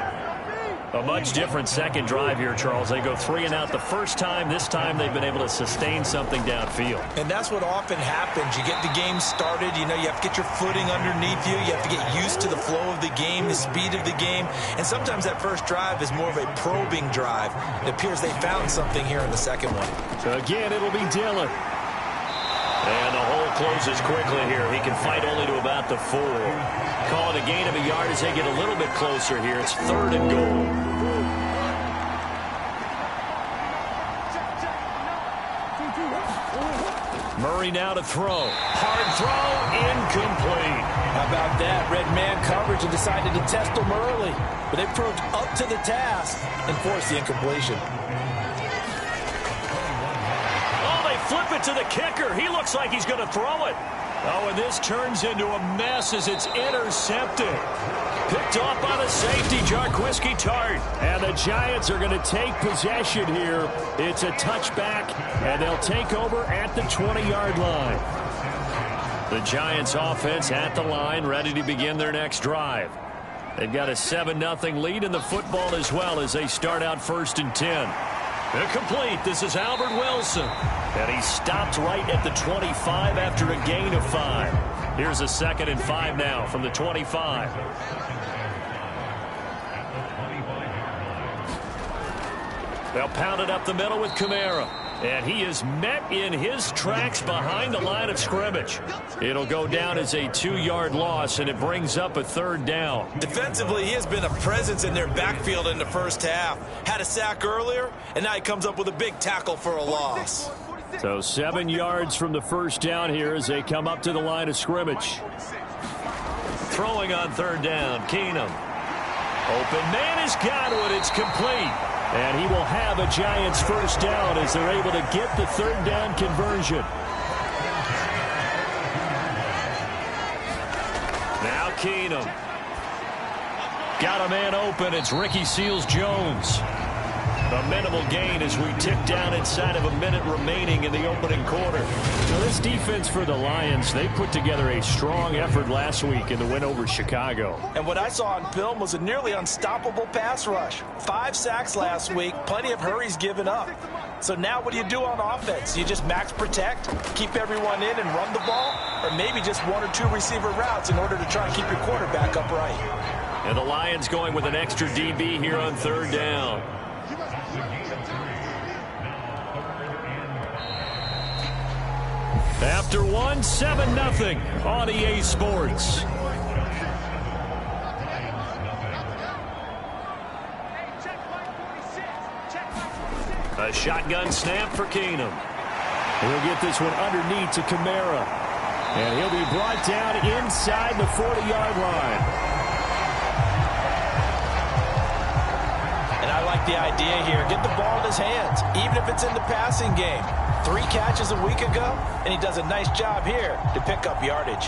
A much different second drive here, Charles. They go 3 and out the first time. This time they've been able to sustain something downfield. And that's what often happens. You get the game started. You know, you have to get your footing underneath you. You have to get used to the flow of the game, the speed of the game. And sometimes that first drive is more of a probing drive. It appears they found something here in the second one. So again, it'll be Dillon. And the hole closes quickly here. He can fight only to about the 4. Call it a gain of a yard as they get a little bit closer here. It's 3rd and goal. Murray now to throw. Hard throw, incomplete. How about that? Red man coverage and decided to test them early. But they proved up to the task and forced the incompletion. Flip it to the kicker. He looks like he's going to throw it. Oh, and this turns into a mess as it's intercepted. Picked off by the safety, Jarquiski Tart. And the Giants are going to take possession here. It's a touchback, and they'll take over at the 20-yard line. The Giants offense at the line, ready to begin their next drive. They've got a 7-0 lead in the football as well as they start out 1st and 10. Incomplete. This is Albert Wilson. And he stopped right at the 25 after a gain of 5. Here's a 2nd and 5 now from the 25. They'll pound it up the middle with Kamara. And he is met in his tracks behind the line of scrimmage. It'll go down as a 2-yard loss, and it brings up a 3rd down. Defensively, he has been a presence in their backfield in the first half. Had a sack earlier, and now he comes up with a big tackle for a loss. So 7 yards from the first down here as they come up to the line of scrimmage. Throwing on 3rd down, Keenum. Open man has got it. It's complete. And he will have a Giants first down as they're able to get the 3rd down conversion. Now Keenum. Got a man open. It's Ricky Seals-Jones. A minimal gain as we tick down inside of a minute remaining in the opening quarter. Now this defense for the Lions, they put together a strong effort last week in the win over Chicago. And what I saw on film was a nearly unstoppable pass rush. 5 sacks last week, plenty of hurries given up. So now what do you do on offense? You just max protect, keep everyone in and run the ball, or maybe just 1 or 2 receiver routes in order to try and keep your quarterback upright. And the Lions going with an extra DB here on 3rd down. After 1, 7-0 on EA Sports. A shotgun snap for Keenum. He'll get this one underneath to Kamara. And he'll be brought down inside the 40-yard line. And I like the idea here. Get the ball in his hands, even if it's in the passing game. 3 catches a week ago, and he does a nice job here to pick up yardage.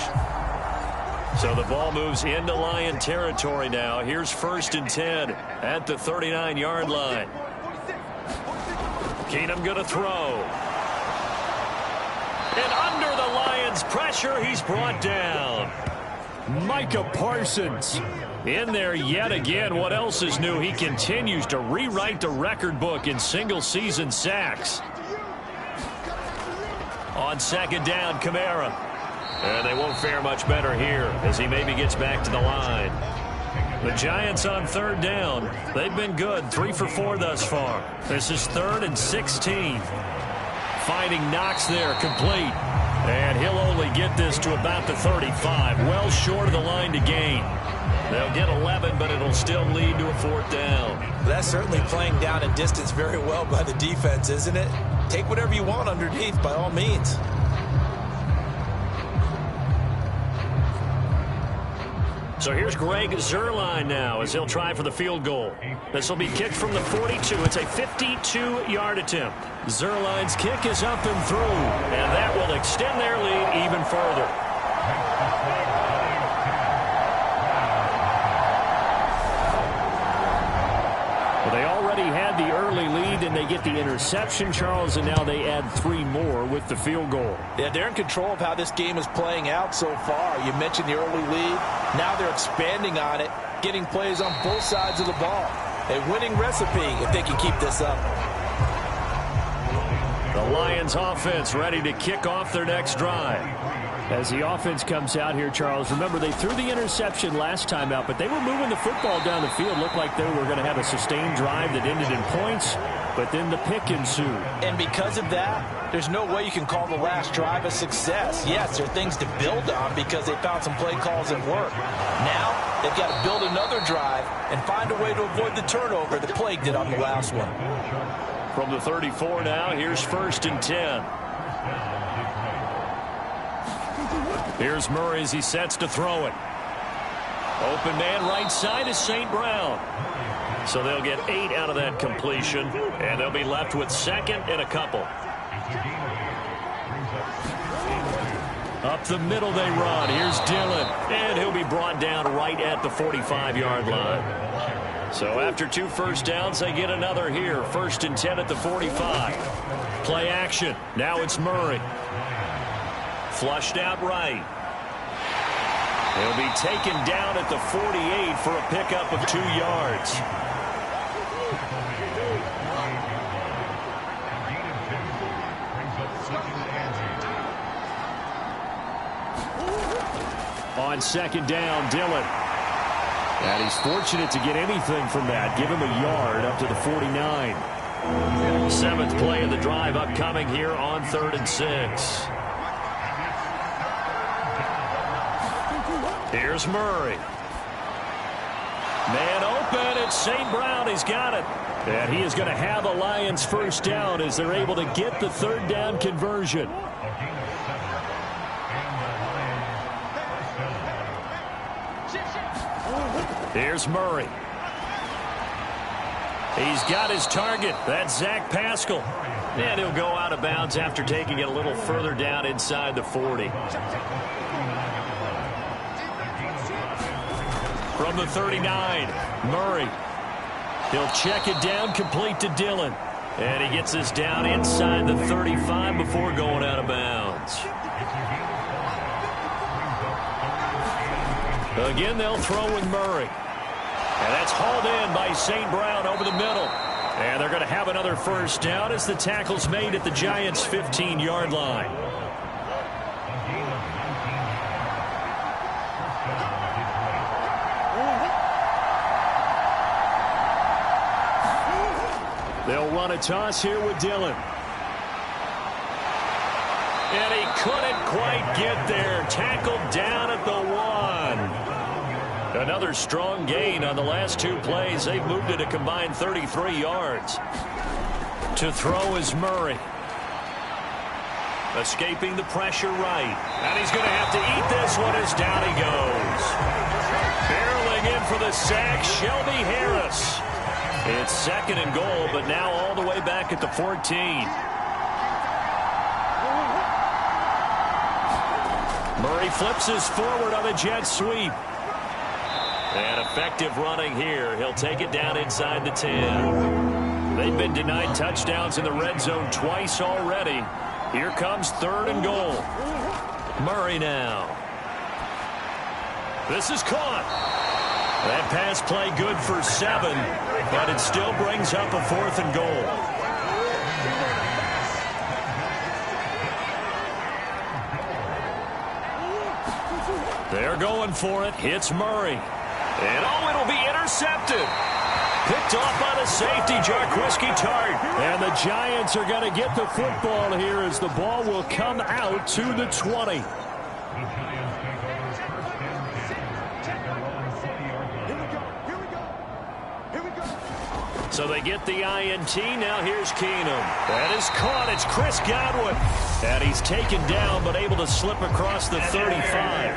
So the ball moves into Lion territory now. Here's 1st and 10 at the 39-yard line. Keenum going to throw. And under the Lions' pressure, he's brought down. Micah Parsons in there yet again. What else is new? He continues to rewrite the record book in single-season sacks. On 2nd down, Kamara. And they won't fare much better here as he maybe gets back to the line. The Giants on 3rd down. They've been good, 3 for 4 thus far. This is 3rd and 16. Finding Knox there, complete. And he'll only get this to about the 35, well short of the line to gain. They'll get 11, but it'll still lead to a 4th down. That's certainly playing down and distance very well by the defense, isn't it? Take whatever you want underneath, by all means. So here's Greg Zuerlein now as he'll try for the field goal. This will be kicked from the 42. It's a 52-yard attempt. Zuerlein's kick is up and through, and that will extend their lead even further. Well, they already had the early lead, and they get the interception, Charles, and now they add 3 more with the field goal. Yeah, they're in control of how this game is playing out so far. You mentioned the early lead. Now they're expanding on it, getting plays on both sides of the ball. A winning recipe if they can keep this up. The Lions offense ready to kick off their next drive. As the offense comes out here, Charles, remember they threw the interception last time out, but they were moving the football down the field. Looked like they were going to have a sustained drive that ended in points, but then the pick ensued. And because of that, there's no way you can call the last drive a success. Yes, there are things to build on because they found some play calls that work. Now, they've got to build another drive and find a way to avoid the turnover that plagued it on the last one. From the 34 now, here's 1st and 10. Here's Murray as he sets to throw it. Open man right side is St. Brown. So they'll get 8 out of that completion, and they'll be left with 2nd and a couple. Up the middle they run. Here's Dillon, and he'll be brought down right at the 45-yard line. So after 2 first downs, they get another here. 1st and 10 at the 45. Play action. Now it's Murray. Flushed out right. He'll be taken down at the 48 for a pickup of 2 yards. On 2nd down, Dillon. And he's fortunate to get anything from that. Give him a yard up to the 49. 7th play of the drive upcoming here on 3rd and 6. Here's Murray. Man open. It's St. Brown. He's got it. And he is going to have a Lions 1st down as they're able to get the 3rd down conversion. Here's Murray. He's got his target. That's Zach Pascal. And he'll go out of bounds after taking it a little further down inside the 40. from the 39. Murray. He'll check it down, complete to Dillon. And he gets this down inside the 35 before going out of bounds. Again, they'll throw with Murray. And that's hauled in by St. Brown over the middle. And they're going to have another first down as the tackle's made at the Giants' 15-yard line. They'll run a toss here with Dillon. And he couldn't quite get there. Tackled down at the 1. Another strong gain on the last 2 plays. They've moved it a combined 33 yards. To throw is Murray. Escaping the pressure right. And he's going to have to eat this one as down he goes. Barreling in for the sack, Shelby Harris. It's 2nd and goal, but now all the way back at the 14. Murray flips his forward on a jet sweep. And effective running here. He'll take it down inside the 10. They've been denied touchdowns in the red zone twice already. Here comes 3rd and goal. Murray now. This is caught. That pass play good for 7, but it still brings up a 4th and goal. They're going for it. Hits Murray. And it'll be intercepted. Picked off by the safety, Jarquiski Tart. And the Giants are going to get the football here as the ball will come out to the 20. So they get the INT. Now here's Keenum. That is caught. It's Chris Godwin. And he's taken down but able to slip across the 35.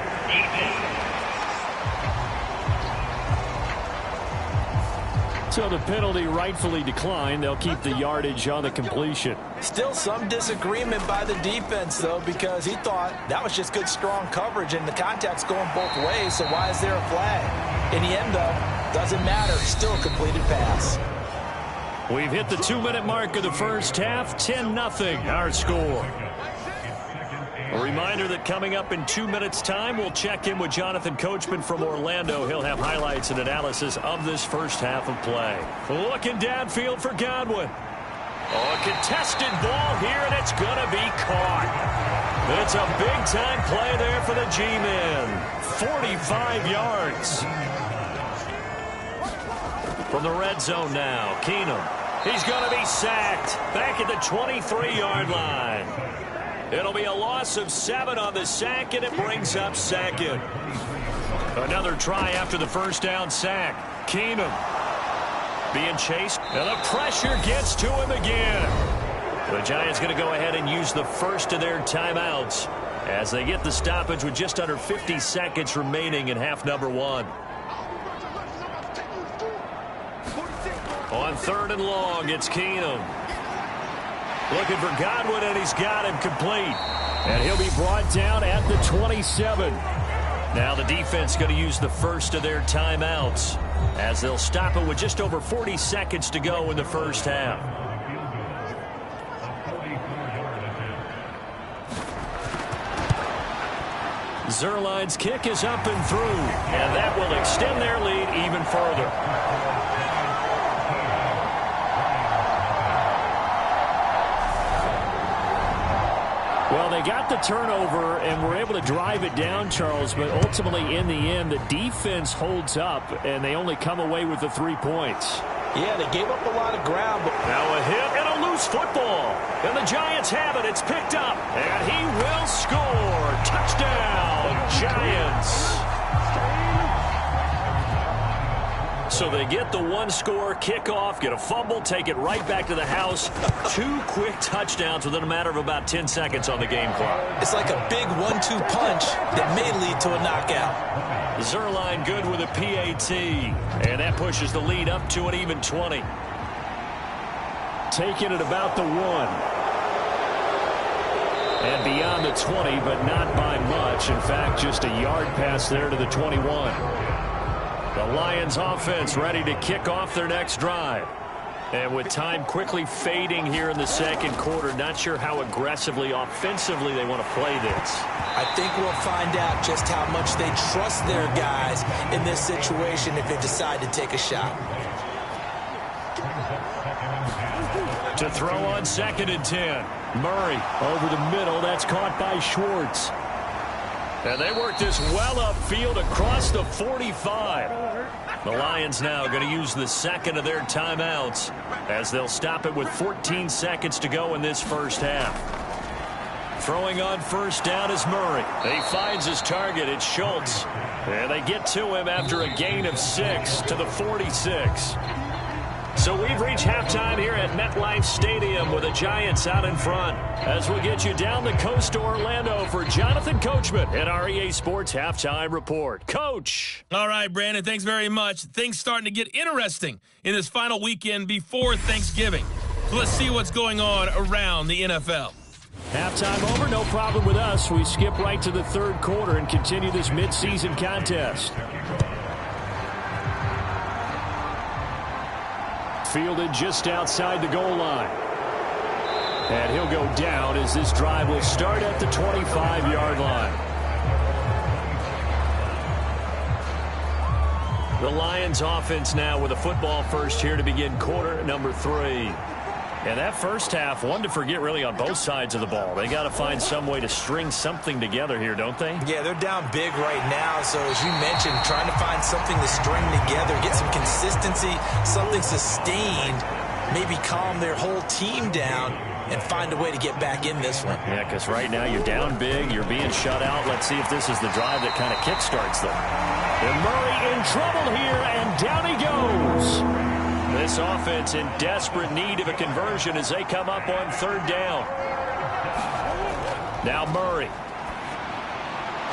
So the penalty rightfully declined. They'll keep the yardage on the completion. Still some disagreement by the defense, though, because he thought that was just good, strong coverage, and the contact's going both ways, so why is there a flag? In the end, though, doesn't matter. Still a completed pass. We've hit the 2-minute mark of the first half. 10-0 our score. A reminder that coming up in 2 minutes' time, we'll check in with Jonathan Coachman from Orlando. He'll have highlights and analysis of this first half of play. Looking downfield for Godwin. Oh, a contested ball here, and it's going to be caught. It's a big-time play there for the G-men. 45 yards. From the red zone now, Keenum. He's going to be sacked back at the 23-yard line. It'll be a loss of 7 on the sack, and it brings up 2nd. Another try after the first down sack. Keenum being chased, and the pressure gets to him again. The Giants going to go ahead and use the first of their timeouts as they get the stoppage with just under 50 seconds remaining in half number 1. On 3rd and long, it's Keenum. Looking for Godwin, and he's got him complete. And he'll be brought down at the 27. Now the defense going to use the first of their timeouts as they'll stop it with just over 40 seconds to go in the first half. Zerline's kick is up and through, and that will extend their lead even further. Well, they got the turnover and were able to drive it down, Charles, but ultimately in the end, the defense holds up, and they only come away with the 3 points. Yeah, they gave up a lot of ground. But now a hit and a loose football. And the Giants have it. It's picked up. And he will score. Touchdown, Giants. So they get the 1-score kickoff, get a fumble, take it right back to the house. 2 quick touchdowns within a matter of about 10 seconds on the game clock. It's like a big 1-2 punch that may lead to a knockout. Zerline good with a PAT. And that pushes the lead up to an even 20. Taking it about the 1. And beyond the 20, but not by much. In fact, just a yard pass there to the 21. The Lions offense ready to kick off their next drive. And with time quickly fading here in the second quarter, not sure how aggressively, offensively they want to play this. I think we'll find out just how much they trust their guys in this situation if they decide to take a shot. To throw on 2nd and 10. Murray over the middle. That's caught by Schwartz. And they work this well upfield across the 45. The Lions now going to use the second of their timeouts as they'll stop it with 14 seconds to go in this first half. Throwing on first down is Murray. He finds his target. It's Schultz. And they get to him after a gain of 6 to the 46. So we've reached halftime here at MetLife Stadium with the Giants out in front. As we get you down the coast to Orlando for Jonathan Coachman at our EA Sports Halftime Report. Coach. All right, Brandon, thanks very much. Things starting to get interesting in this final weekend before Thanksgiving. So let's see what's going on around the NFL. Halftime over, no problem with us. We skip right to the third quarter and continue this midseason contest. Fielded just outside the goal line. And he'll go down as this drive will start at the 25-yard line. The Lions offense now with a football first here to begin quarter number 3. And that first half, one to forget really on both sides of the ball. They got to find some way to string something together here, don't they? Yeah, they're down big right now. So as you mentioned, trying to find something to string together, get some consistency, something sustained, maybe calm their whole team down and find a way to get back in this one. Yeah, because right now you're down big, you're being shut out. Let's see if this is the drive that kind of kickstarts them. And Murray in trouble here, and down he goes. This offense in desperate need of a conversion as they come up on third down. Now Murray.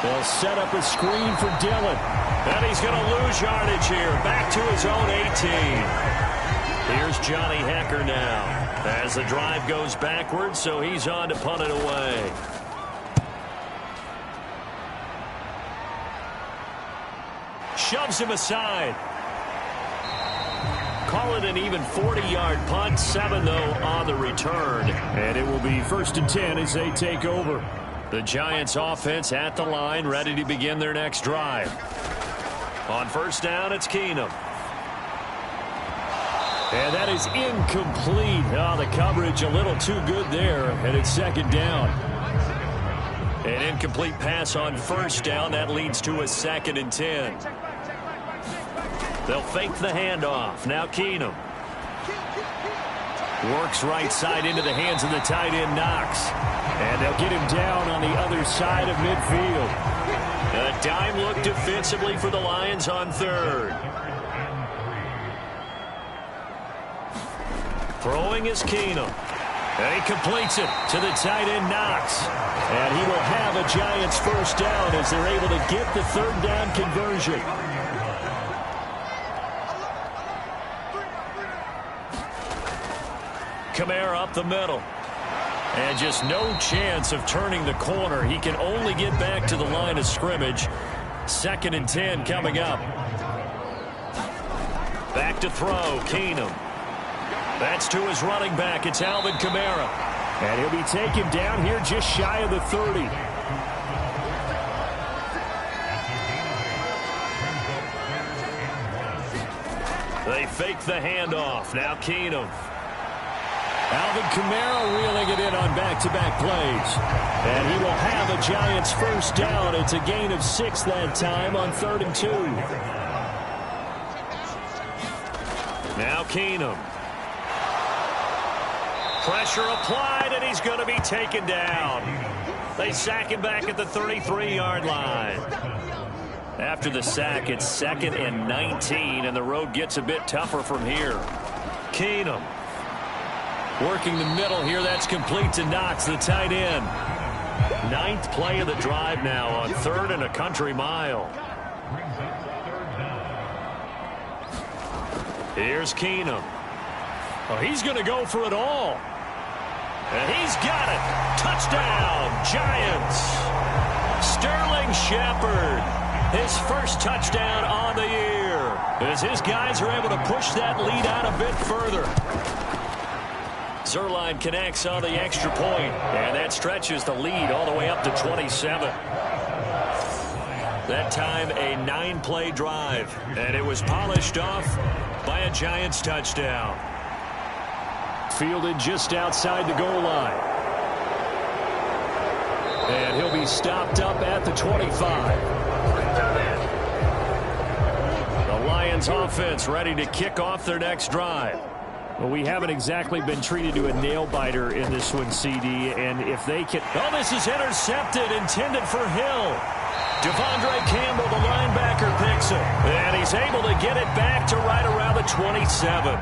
They'll set up a screen for Dillon. And he's going to lose yardage here. Back to his own 18. Here's Johnny Hecker now as the drive goes backwards, so he's on to punt it away. Shoves him aside. Call it an even 40-yard punt. 7, though, on the return. And it will be 1st and 10 as they take over. The Giants offense at the line, ready to begin their next drive. On first down, it's Keenum. And that is incomplete. Oh, the coverage a little too good there, and it's 2nd down. An incomplete pass on first down. That leads to a 2nd and 10. They'll fake the handoff. Now Keenum. Works right side into the hands of the tight end, Knox. And they'll get him down on the other side of midfield. A dime look defensively for the Lions on third. Throwing is Keenum. And he completes it to the tight end, Knox. And he will have a Giants first down as they're able to get the third down conversion. Kamara up the middle. And just no chance of turning the corner. He can only get back to the line of scrimmage. 2nd and 10 coming up. Back to throw, Keenum. That's to his running back. It's Alvin Kamara. And he'll be taken down here just shy of the 30. They fake the handoff. Now Keenum. Alvin Kamara reeling it in on back-to-back plays. And he will have a Giants first down. It's a gain of 6 that time on 3rd and 2. Now Keenum. Pressure applied, and he's going to be taken down. They sack him back at the 33-yard line. After the sack, it's 2nd and 19, and the road gets a bit tougher from here. Keenum. Working the middle here, that's complete to Knox, the tight end. 9th play of the drive now on 3rd and a country mile. Here's Keenum. Oh, he's going to go for it all. And he's got it. Touchdown, Giants. Sterling Shepard. his first touchdown on the year, as his guys are able to push that lead out a bit further. Zuerlein connects on the extra point, and that stretches the lead all the way up to 27. That time, a 9-play drive, and it was polished off by a Giants touchdown. Fielded just outside the goal line. And he'll be stopped up at the 25. The Lions offense ready to kick off their next drive. Well, we haven't exactly been treated to a nail-biter in this one, CD, and if they can... Oh, this is intercepted, intended for Hill. Devondre Campbell, the linebacker, picks it, and he's able to get it back to right around the 27.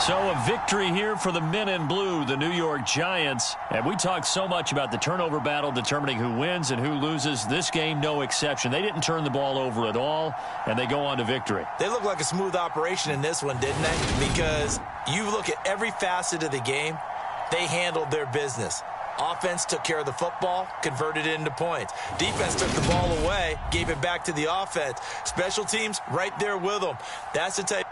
So a victory here for the men in blue, the New York Giants. And we talked so much about the turnover battle determining who wins and who loses. This game, no exception. They didn't turn the ball over at all, and they go on to victory. They look like a smooth operation in this one, didn't they? Because you look at every facet of the game, they handled their business. Offense took care of the football, converted it into points. Defense took the ball away, gave it back to the offense. Special teams right there with them. That's the type